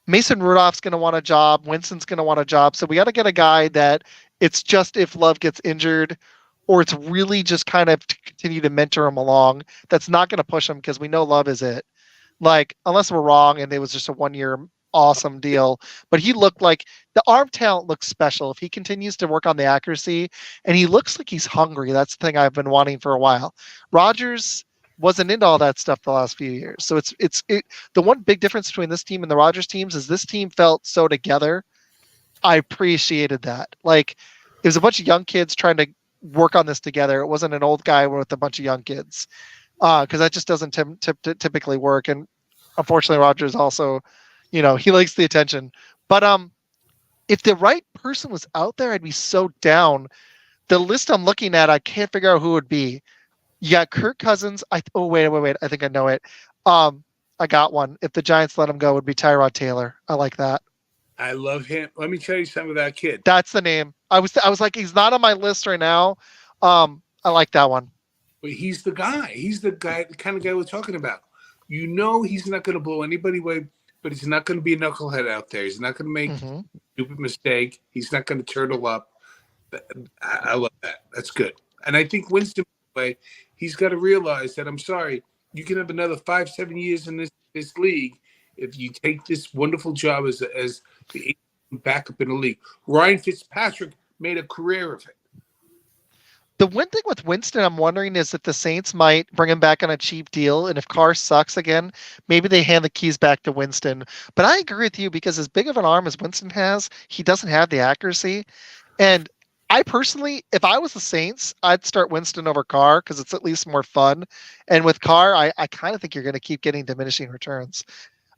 B: Mason Rudolph's going to want a job. Winston's going to want a job. So we got to get a guy that it's just if Love gets injured, or it's really just kind of to continue to mentor him along. That's not going to push him because we know Love is it. Like, unless we're wrong and it was just a 1 year awesome deal. But he looked like the arm talent looks special. If he continues to work on the accuracy, and he looks like he's hungry, that's the thing I've been wanting for a while. Rodgers wasn't into all that stuff the last few years. So it's the one big difference between this team and the Rodgers teams is this team felt so together. I appreciated that. Like, it was a bunch of young kids trying to work on this together. It wasn't an old guy with a bunch of young kids, because that just doesn't typically work. And unfortunately, Rodgers also, he likes the attention. But if the right person was out there, I'd be so down. The list I'm looking at, I can't figure out who it would be. You got Kirk Cousins. Wait. I think I know it. I got one. If the Giants let him go, it would be Tyrod Taylor. I like that.
C: I love him. Let me tell you something about that kid.
B: That's the name. I was like, he's not on my list right now. I like that one.
C: But he's the guy. He's the guy, the kind of guy we're talking about. He's not going to blow anybody away, but he's not going to be a knucklehead out there. He's not going to make a stupid mistake. He's not going to turtle up. I love that. That's good. And I think Winston, he's got to realize that, I'm sorry, you can have another 5-7 years in this league if you take this wonderful job as the backup in the league. Ryan Fitzpatrick made a career of it.
B: The one thing with Winston, I'm wondering, is if the Saints might bring him back on a cheap deal, and if Carr sucks again, maybe they hand the keys back to Winston. But I agree with you, because as big of an arm as Winston has, he doesn't have the accuracy. And I personally, if I was the Saints, I'd start Winston over Carr because it's at least more fun. And with Carr, I kind of think you're going to keep getting diminishing returns.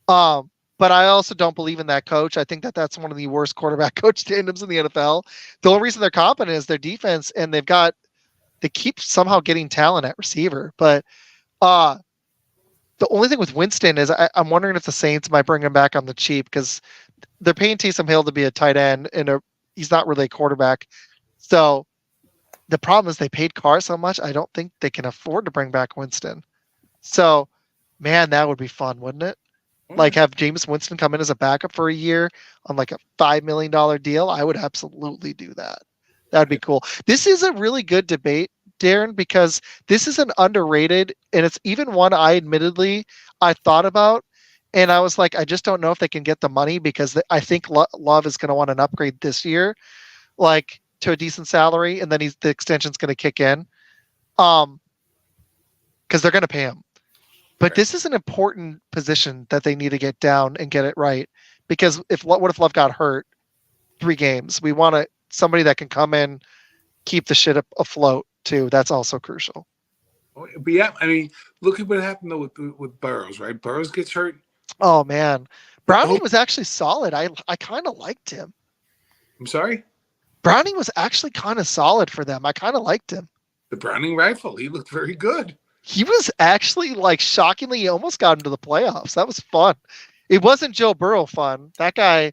B: But I also don't believe in that coach. I think that's one of the worst quarterback coach tandems in the NFL. The only reason they're competent is their defense, and they keep somehow getting talent at receiver. But the only thing with Winston is I'm wondering if the Saints might bring him back on the cheap, because they're paying Taysom Hill to be a tight end, and he's not really a quarterback. So the problem is they paid Carr so much, I don't think they can afford to bring back Winston. So, man, that would be fun, wouldn't it? Like, have Jameis Winston come in as a backup for a year on like a $5 million deal. I would absolutely do that. That'd be cool. This is a really good debate, Darren, because this is an underrated, and it's even one I thought about, and I was like, I just don't know if they can get the money, because I think Love is going to want an upgrade this year, like to a decent salary, and then the extension's going to kick in, because they're going to pay him. But this is an important position that they need to get down and get it right, because what if Love got hurt 3 games? We want somebody that can come in, keep the shit afloat too. That's also crucial.
C: But yeah, I mean, look at what happened though with Burrows, right? Burrows gets hurt.
B: Oh man, Browning was actually solid. I kind of liked him.
C: I'm sorry?
B: Browning was actually kind of solid for them. I kind of liked him.
C: The Browning rifle, he looked very good.
B: He was actually, like, shockingly, he almost got into the playoffs. That was fun. It wasn't Joe Burrow fun. That guy.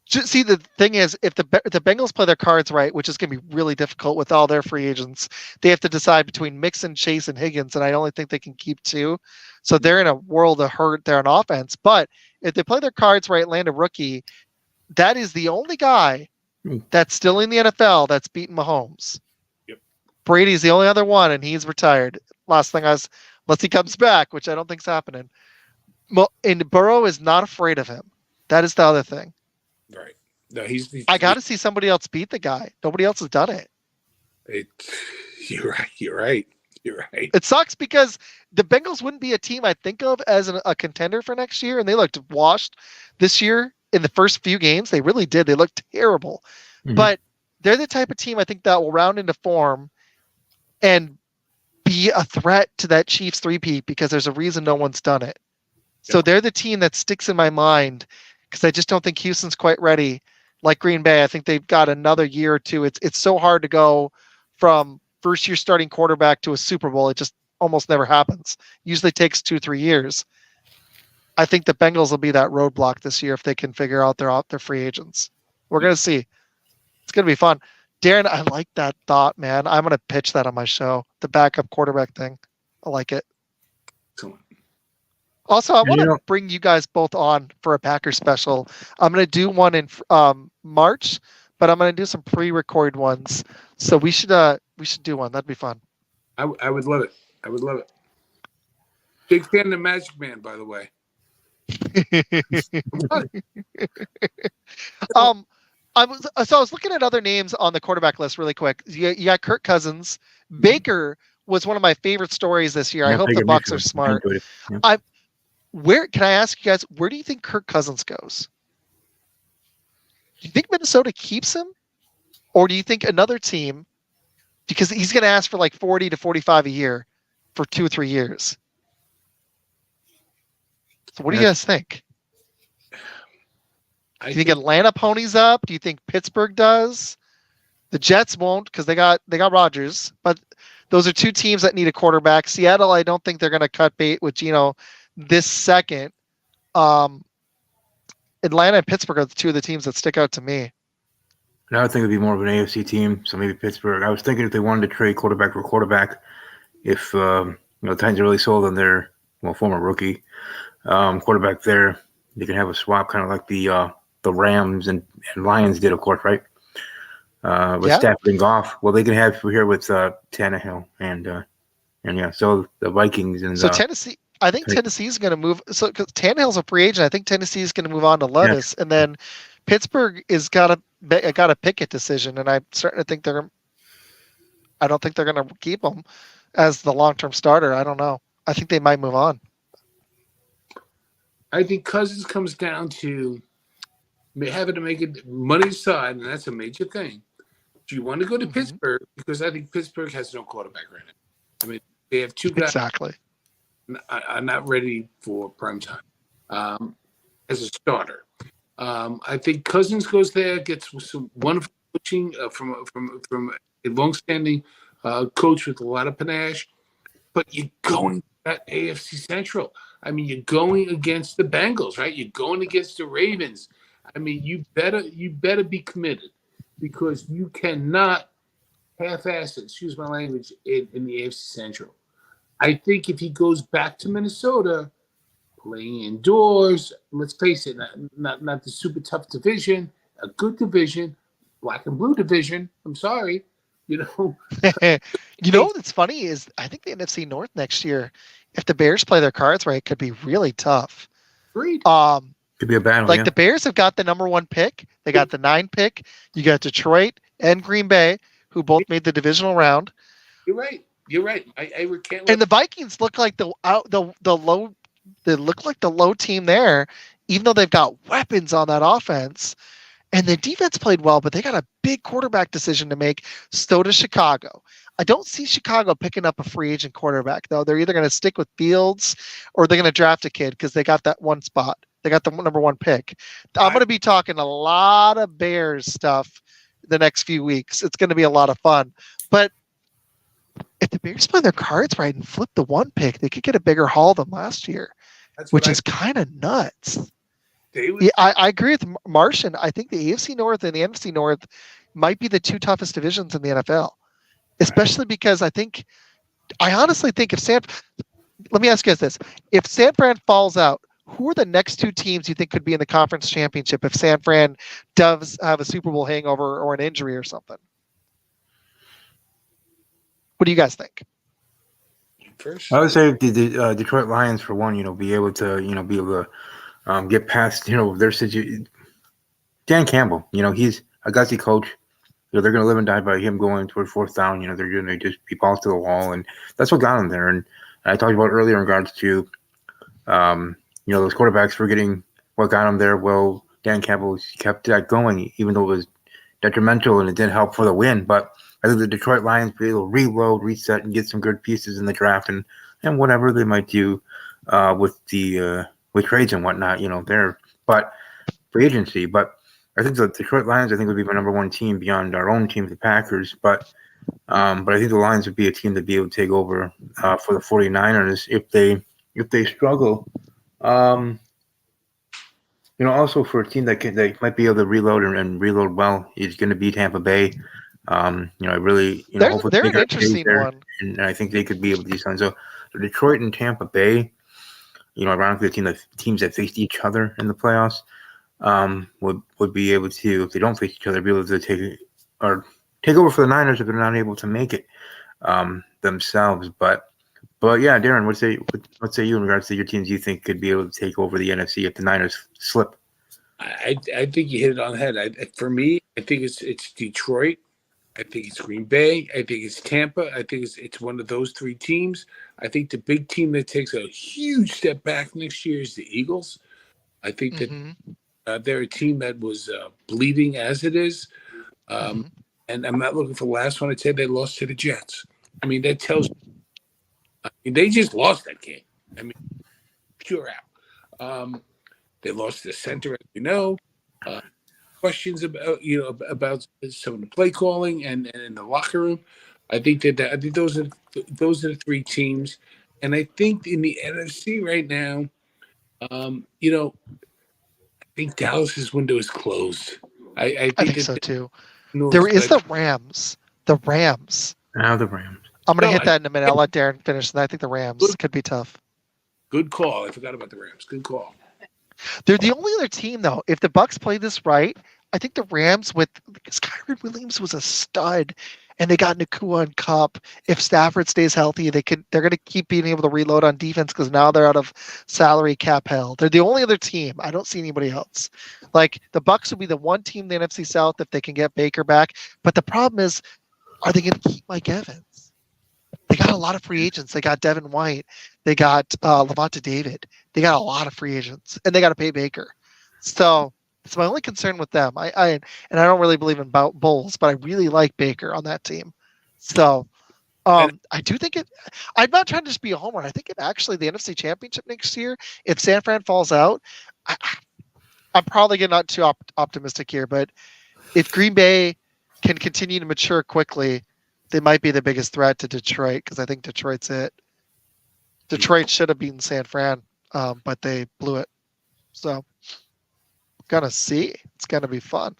B: See, the thing is, if the Bengals play their cards right, which is going to be really difficult with all their free agents, they have to decide between Mixon, Chase, and Higgins, and I only think they can keep 2. So they're in a world of hurt there on offense. But if they play their cards right, land a rookie, that is the only guy that's still in the NFL that's beaten Mahomes.
C: Yep.
B: Brady's the only other one, and he's retired. Last thing unless he comes back, which I don't think's happening. And Burrow is not afraid of him. That is the other thing.
C: Right. No,
B: I got to see somebody else beat the guy. Nobody else has done it.
C: You're right.
B: It sucks because the Bengals wouldn't be a team I think of as a contender for next year, and they looked washed this year in the first few games. They really did. They looked terrible. Mm-hmm. But they're the type of team I think that will round into form and be a threat to that Chiefs 3-peat, because there's a reason no one's done it. So they're the team that sticks in my mind, because I just don't think Houston's quite ready. like Green Bay. I think they've got another year or two. It's so hard to go from first year starting quarterback to a Super Bowl. It just almost never happens. Usually takes 2-3 years. I think the Bengals will be that roadblock this year if they can figure out their free agents. We're gonna see. It's gonna be fun. Darren, I like that thought, man. I'm gonna pitch that on my show. The backup quarterback thing. I like it. Also, I want to bring you guys both on for a Packers special. I'm going to do one in March, but I'm going to do some pre-recorded ones. So we should do one. That'd be fun.
C: I would love it. I would love it. Big fan of the Magic Man, by the way.
B: I was looking at other names on the quarterback list really quick. You got Kirk Cousins. Baker was one of my favorite stories this year. I hope the Bucs are smart. Yeah. Where can I ask you guys? Where do you think Kirk Cousins goes? Do you think Minnesota keeps him, or do you think another team? Because he's going to ask for like 40 to 45 a year for 2 or 3 years. So what do you guys think? Do you think Atlanta ponies up? Do you think Pittsburgh does? The Jets won't because they got Rodgers, but those are 2 teams that need a quarterback. Seattle, I don't think they're going to cut bait with Geno this second. Atlanta and Pittsburgh are the 2 of the teams that stick out to me.
A: And I would think it'd be more of an AFC team, so maybe Pittsburgh. I was thinking if they wanted to trade quarterback for quarterback, if the Titans are really sold on their former rookie quarterback there, they can have a swap, kind of like the Rams and Lions did, of course, right? With Stafford and Goff. Well, they can have here with Tannehill and so the Vikings and
B: Tennessee. I think Tennessee's going to move. So because Tannehill's a free agent, I think Tennessee's going to move on to Levis, and then Pittsburgh is got a Pickett decision, and I'm starting to think I don't think they're going to keep him as the long-term starter. I don't know. I think they might move on.
C: I think Cousins comes down to having to make it money aside, and that's a major thing. Do you want to go to Pittsburgh? Because I think Pittsburgh has no quarterback right now. I mean, they have 2 guys.
B: Exactly.
C: I'm not ready for prime time as a starter. I think Cousins goes there, gets some wonderful coaching from a long-standing coach with a lot of panache. But you're going at AFC Central. I mean, you're going against the Bengals, right? You're going against the Ravens. I mean, you better be committed because you cannot half-ass it, excuse my language, in the AFC Central. I think if he goes back to Minnesota, playing indoors, let's face it, not the super tough division, a good division, black and blue division. I'm sorry,
B: what's funny is I think the NFC North next year, if the Bears play their cards right, could be really tough.
C: Agreed.
A: Could be a battle.
B: Like the Bears have got the number 1 pick, they got the 9 pick. You got Detroit and Green Bay, who both made the divisional round.
C: You're right. I can't.
B: And the Vikings look like the low. They look like the low team there, even though they've got weapons on that offense. And the defense played well, but they got a big quarterback decision to make. So does Chicago. I don't see Chicago picking up a free agent quarterback, though. They're either going to stick with Fields or they're going to draft a kid because they got that 1 spot. They got the number 1 pick. I'm going to be talking a lot of Bears stuff the next few weeks. It's going to be a lot of fun. But if the Bears play their cards right and flip the 1 pick, they could get a bigger haul than last year, which is kind of nuts. I agree with Martian. I think the AFC North and the NFC North might be the 2 toughest divisions in the NFL, especially because I honestly think let me ask you guys this. If San Fran falls out, who are the next 2 teams you think could be in the conference championship if San Fran does have a Super Bowl hangover or an injury or something? What do you guys think?
A: I would say the Detroit Lions, for one, be able to get past, their situation. Dan Campbell, he's a gutsy coach. They're going to live and die by him going toward 4th down. They're going to just be balls to the wall, and that's what got him there. And I talked about earlier in regards to, those quarterbacks forgetting what got him there. Well, Dan Campbell kept that going, even though it was detrimental and it didn't help for the win. But I think the Detroit Lions be able to reload, reset, and get some good pieces in the draft and whatever they might do with trades and whatnot, there. But free agency. But I think the Detroit Lions, I think, would be my number one team beyond our own team, the Packers. But I think the Lions would be a team to be able to take over for the 49ers if they struggle. Um, also for a team that might be able to reload and reload well, is going to be Tampa Bay. I really, hopefully
B: They're
A: they
B: an
A: got Jay
B: interesting
A: there,
B: one.
A: and I think they could be able to do something. So Detroit and Tampa Bay, ironically, the teams that faced each other in the playoffs, would be able to, if they don't face each other, be able to take over for the Niners if they're not able to make it themselves. But yeah, Darren, what say you in regards to your teams you think could be able to take over the NFC if the Niners slip?
C: I think you hit it on the head. For me, I think it's Detroit. I think it's Green Bay. I think it's Tampa. I think it's one of those three teams. I think the big team that takes a huge step back next year is the Eagles. I think that they're a team that was bleeding as it is. And I'm not looking for the last one. I'd say they lost to the Jets. I mean, that tells they just lost that game. I mean, pure out. They lost the center, as we know. Questions about some of the play calling and in the locker room. I think those are the three teams, and I think in the NFC right now, I think Dallas's window is closed. I
B: I
C: think
B: think
C: that
B: so too.
C: North,
B: There is
C: but
B: the Rams. The Rams.
A: Now the Rams.
B: I'm going to
C: no,
B: hit that in a minute. I'll let Darren finish. And I think the Rams could be tough.
C: good call. I forgot about the Rams. Good call.
B: They're the only other team, though. If the Bucks play this right, I think the Rams because Kyron Williams was a stud, and they got Nakua and Cup. If Stafford stays healthy, they're going to keep being able to reload on defense because now they're out of salary cap hell. They're the only other team. I don't see anybody else. Like the Bucks would be the one team in the NFC South if they can get Baker back. But the problem is, are they going to keep Mike Evans? They got a lot of free agents. They got Devin White. They got Levante David. They got a lot of free agents, and they got to pay Baker. So it's my only concern with them. I don't really believe in Bulls, but I really like Baker on that team. So I do think it. I'm not trying to just be a homer. I think it actually the NFC Championship next year. If San Fran falls out, I'm probably getting not too optimistic here, but if Green Bay can continue to mature quickly, they might be the biggest threat to Detroit because I think Detroit's it. Detroit should have beaten San Fran, but they blew it. So, gonna see. It's gonna be fun.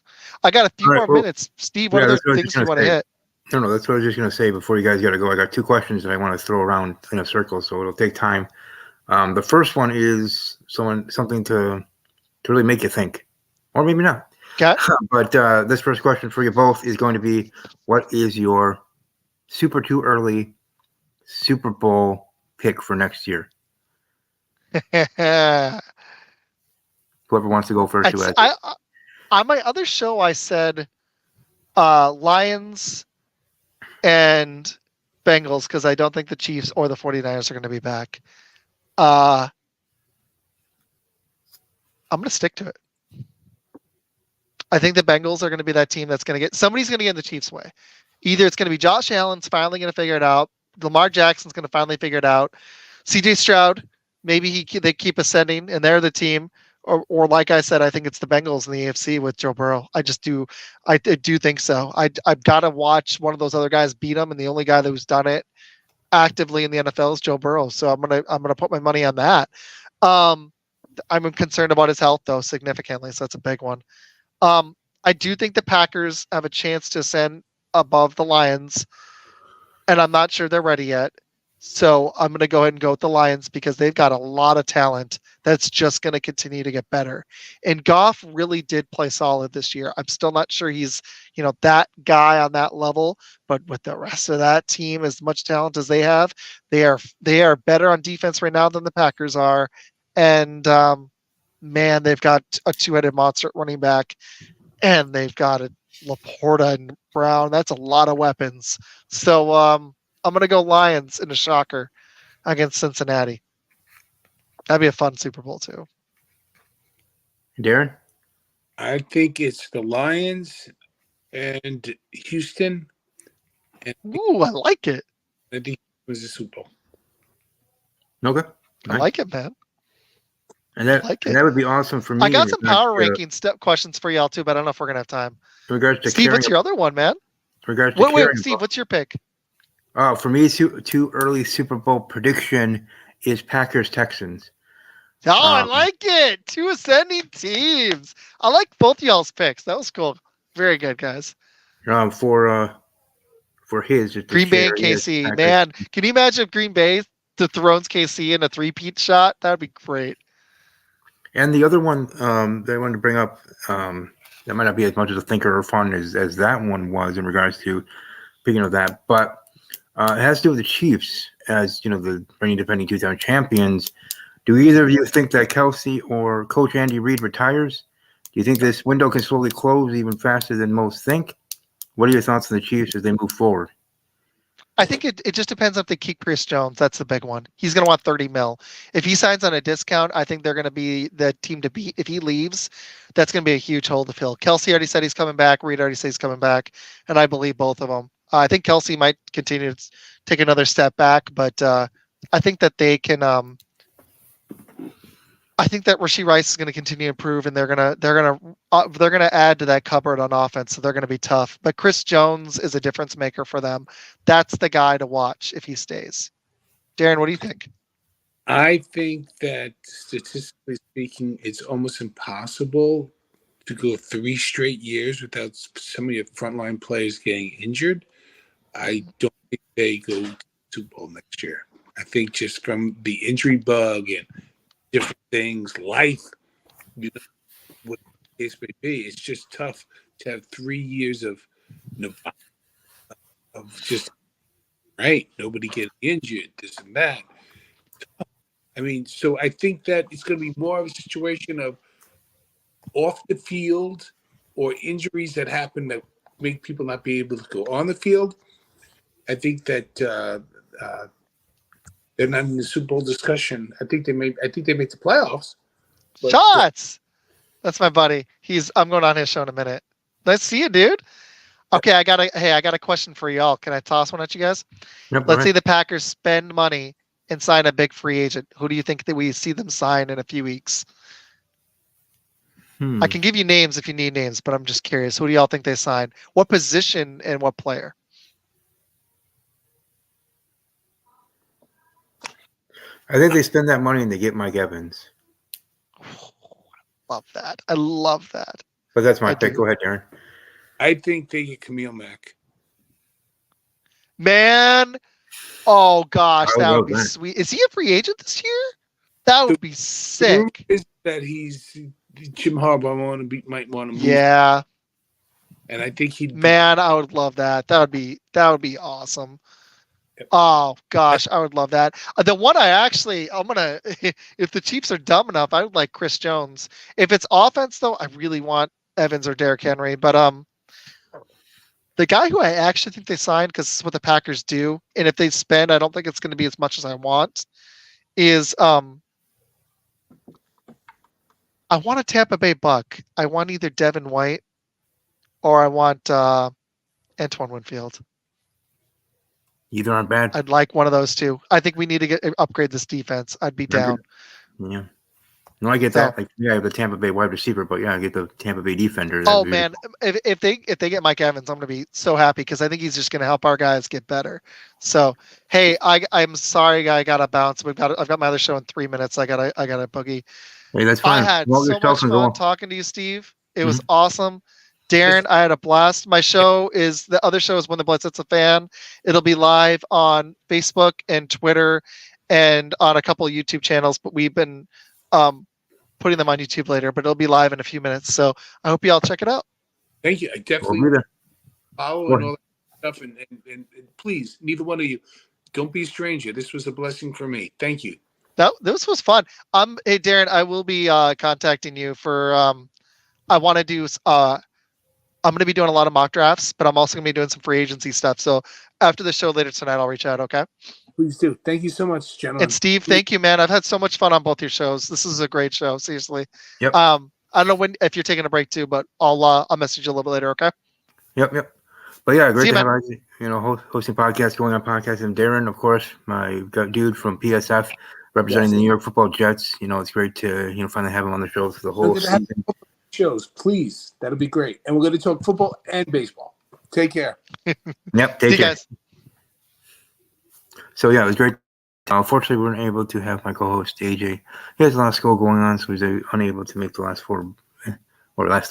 B: I got a few more minutes. Steve, what other things do you want to hit?
A: No, that's what I was just gonna say before you guys got to go. I got two questions that I want to throw around in a circle, so it'll take time. The first one is something to really make you think, or maybe not.
B: Okay.
A: But this first question for you both is going to be: what is your super too early Super Bowl pick for next year? Whoever wants to go first.
B: On my other show, I said Lions and Bengals because I don't think the Chiefs or the 49ers are going to be back. I'm going to stick to it. I think the Bengals are going to be that team that's going to somebody's going to get in the Chiefs' way. Either it's going to be Josh Allen's finally going to figure it out. Lamar Jackson's going to finally figure it out. CJ Stroud, maybe they keep ascending and they're the team. Or like I said, I think it's the Bengals in the AFC with Joe Burrow. I do think so. I've got to watch one of those other guys beat them, and the only guy who's done it actively in the NFL is Joe Burrow. So I'm gonna put my money on that. I'm concerned about his health though significantly, so that's a big one. I do think the Packers have a chance to ascend above the Lions, and I'm not sure they're ready yet. So I'm going to go ahead and go with the Lions because they've got a lot of talent that's just going to continue to get better. And Goff really did play solid this year. I'm still not sure he's, that guy on that level, but with the rest of that team, as much talent as they have, they are better on defense right now than the Packers are. And man, they've got a two-headed monster at running back, and they've got a Laporta and Brown. That's a lot of weapons. So I'm going to go Lions in a shocker against Cincinnati. That'd be a fun Super Bowl too.
A: Darren?
C: I think it's the Lions and Houston.
B: Ooh, I like it.
C: I think it was the Super Bowl.
A: Okay.
B: I like it, man.
A: And
B: I
A: that
B: like
A: and
B: it.
A: that would be awesome for me
B: I got
A: in
B: some
A: regards
B: power
A: to,
B: ranking step questions for y'all too, but I don't know if we're gonna have time.
A: in regards to
B: Steve,
A: carrying
B: what's your other one, man? Wait,
A: carrying.
B: Steve, what's your pick?
A: Oh, for me, too early Super Bowl prediction is Packers Texans.
B: Oh, I
A: Um,
B: like it. Two ascending teams. I like both y'all's picks. That was cool. Very good, guys.
A: um, for uh, for his just to
B: Green Bay
A: share
B: and
A: his
B: KC.
A: Packers.
B: Man, can you imagine if Green Bay dethrones KC in a three-peat shot? That'd be great.
A: And the other one that I wanted to bring up, that might not be as much of a thinker or fun as that one was in regards to picking of that, but it has to do with the Chiefs as the reigning defending two-time champions. Do either of you think that Kelsey or Coach Andy Reid retires? Do you think this window can slowly close even faster than most think? What are your thoughts on the Chiefs as they move forward?
B: I think it just depends if they keep Chris Jones. That's the big one. He's going to want 30 mil. If he signs on a discount, I think they're going to be the team to beat. If he leaves, that's going to be a huge hole to fill. Kelsey already said he's coming back. Reed already said he's coming back. And I believe both of them. I think Kelsey might continue to take another step back, but I think that they can. I think that Rashee Rice is going to continue to improve, and they're gonna add to that cupboard on offense. So they're going to be tough. But Chris Jones is a difference maker for them. That's the guy to watch if he stays. Darren, what do you think?
C: I think that statistically speaking, it's almost impossible to go 3 straight years without some of your frontline players getting injured. I don't think they go to Super Bowl next year. I think just from the injury bug and different things, life, what the case may be, it's just tough to have 3 years of just nobody getting injured, this and that. I mean, so I think that it's going to be more of a situation of off the field or injuries that happen that make people not be able to go on the field. I think that they're not in the Super Bowl discussion. I think they made the playoffs. But,
B: Shots. That's my buddy. I'm going on his show in a minute. Nice to see you, dude. Okay, I got a question for y'all. Can I toss one at you guys?
A: Yep,
B: Let's say the Packers spend money and sign a big free agent. Who do you think that we see them sign in a few weeks? I can give you names if you need names, but I'm just curious. Who do y'all think they sign? What position and what player?
A: I think they spend that money and they get Mike Evans.
B: Love that. I love that.
A: But that's my pick. Go ahead, Darren.
C: I think they get Camille Mack.
B: Man, oh gosh, that would be sweet. Is he a free agent this year? That would be sick.
C: Is that he's Jim Harbaugh might want to move.
B: Yeah.
C: And I think
B: I would love that. That would be awesome. Oh gosh, I would love that. The one I'm gonna if the Chiefs are dumb enough, I would like Chris Jones. If it's offense though, I really want Evans or Derrick Henry. But the guy who I actually think they signed, because this is what the Packers do, and if they spend, I don't think it's going to be as much as I want, is I want a Tampa Bay Buck. I want either Devin White or I want Antoine Winfield.
A: Either aren't bad.
B: I'd like one of those two. I think we need to upgrade this defense. I'd be down.
A: Yeah. No, I get that. The Tampa Bay wide receiver, but I get the Tampa Bay defender.
B: Oh man, if they get Mike Evans, I'm gonna be so happy because I think he's just gonna help our guys get better. So hey, I'm sorry, I gotta bounce. I've got my other show in 3 minutes. I gotta boogie.
A: Hey, that's fine.
B: I had so much fun talking to you, Steve. It was awesome. Darren, I had a blast. The other show is When the Blood Sets a Fan. It'll be live on Facebook and Twitter and on a couple of YouTube channels, but we've been putting them on YouTube later, but it'll be live in a few minutes. So I hope you all check it out.
C: Thank you. I definitely follow and all that stuff. And please, neither one of you, don't be a stranger. This was a blessing for me. Thank you.
B: This was fun. Hey Darren, I will be contacting you for I want to do I'm going to be doing a lot of mock drafts, but I'm also going to be doing some free agency stuff. So after the show later tonight, I'll reach out. Okay.
C: Please do. Thank you so much, gentlemen.
B: And Steve, thank you, man. I've had so much fun on both your shows. This is a great show. Seriously.
A: Yep.
B: I don't know if you're taking a break too, but I'll message you a little bit later. Okay.
A: Yep. But yeah, great to have hosting podcasts, going on podcasts, and Darren, of course, my dude from PSF. representing
C: Yes.
A: the New York Football Jets. It's great to finally have him on the show for the whole
C: We're gonna have
A: season.
C: shows, please. That'll be great. And we're gonna talk football and baseball. Take care.
A: Yep,
B: See
A: take
B: you
A: care.
B: guys.
A: So yeah, it was great. Unfortunately, we weren't able to have my co-host AJ. He has a lot of school going on, so he's unable to make the last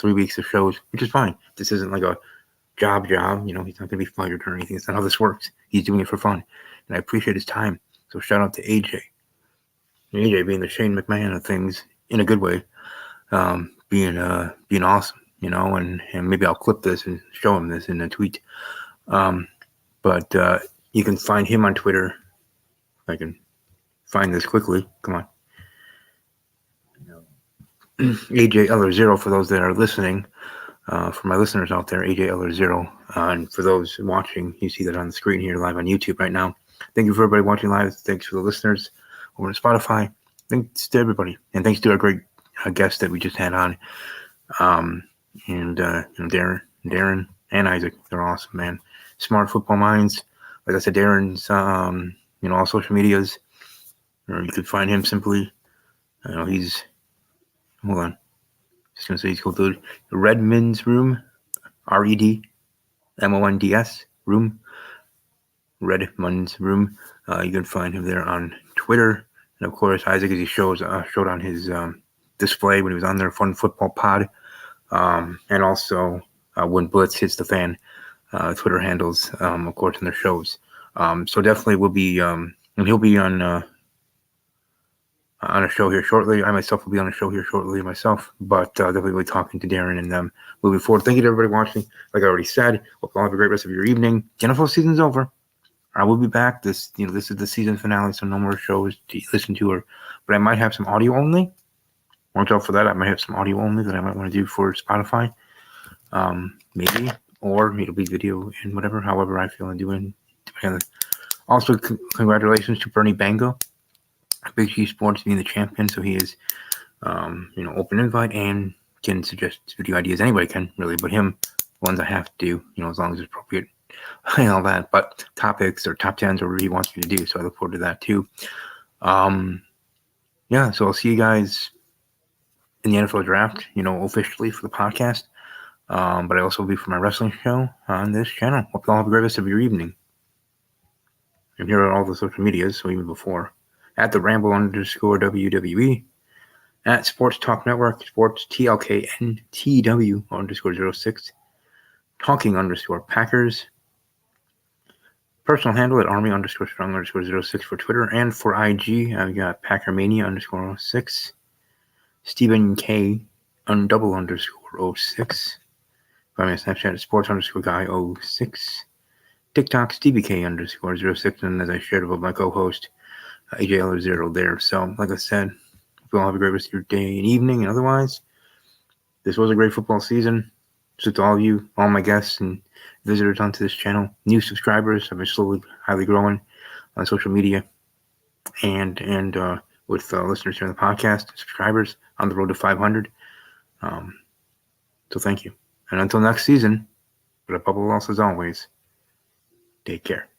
A: 3 weeks of shows, which is fine. This isn't like a job. He's not going to be fired or anything. It's not how this works. He's doing it for fun, and I appreciate his time. So shout out to AJ. AJ being the Shane McMahon of things in a good way, being awesome, and maybe I'll clip this and show him this in a tweet. But you can find him on Twitter. If I can find this quickly. Come on. AJ Eller0 for those that are listening. For my listeners out there, AJ Eller0. And for those watching, you see that on the screen here live on YouTube right now. Thank you for everybody watching live. Thanks for the listeners over on Spotify. Thanks to everybody. And thanks to our great guest that we just had on. And Darren and Isaac. They're awesome, man. Smart football minds. Like I said, Darren's, all social medias. Or you could find him simply. He's, hold on. Just going to say he's called the Redmonds Room. REDMONDS Room. Redmonds Room. You can find him there on Twitter. And of course, Isaac, as he showed on his display when he was on their Fun Football Pod. And also when Blitz hits the fan, Twitter handles, of course, in their shows. So definitely will be, and he'll be on a show here shortly. I myself will be on a show here shortly myself, but definitely will be talking to Darren and them moving forward. Thank you to everybody watching. Like I already said, hope you all have a great rest of your evening. The NFL season's over. I will be back. This is the season finale, so no more shows to listen to, but I might have some audio only. Watch out for that. I might have some audio only that I might want to do for Spotify, maybe, or it'll be video and whatever, however I feel in doing. Also, congratulations to Bernie Bango, Big G Sports being the champion. So he is, open invite and can suggest video ideas. Anybody can really, but him, ones I have to do, as long as it's appropriate and all that. But topics or top tens or whatever he wants me to do. So I look forward to that too. Yeah. So I'll see you guys in the NFL draft, officially for the podcast. But I also will be for my wrestling show on this channel. Hope you all have a great rest of your evening. I'm here on all the social medias, so even before. At the Ramble_WWE. At Sports Talk Network, Sports TLKNTW_06. Talking_Packers. Personal handle at Army_Strong_06 for Twitter. And for IG, I've got Packermania_06. Stephen K. _06. Find me on Snapchat at sports_guy06. TikTok StevieK_06. And as I shared with my co-host, AJ0 there. So, like I said, hope you all have a great rest of your day and evening. And otherwise, this was a great football season. So to all of you, all my guests and visitors onto this channel, new subscribers, I've been slowly, highly growing on social media, and with listeners here on the podcast, subscribers on the road to 500. So thank you. And until next season, but above all else, as always, take care.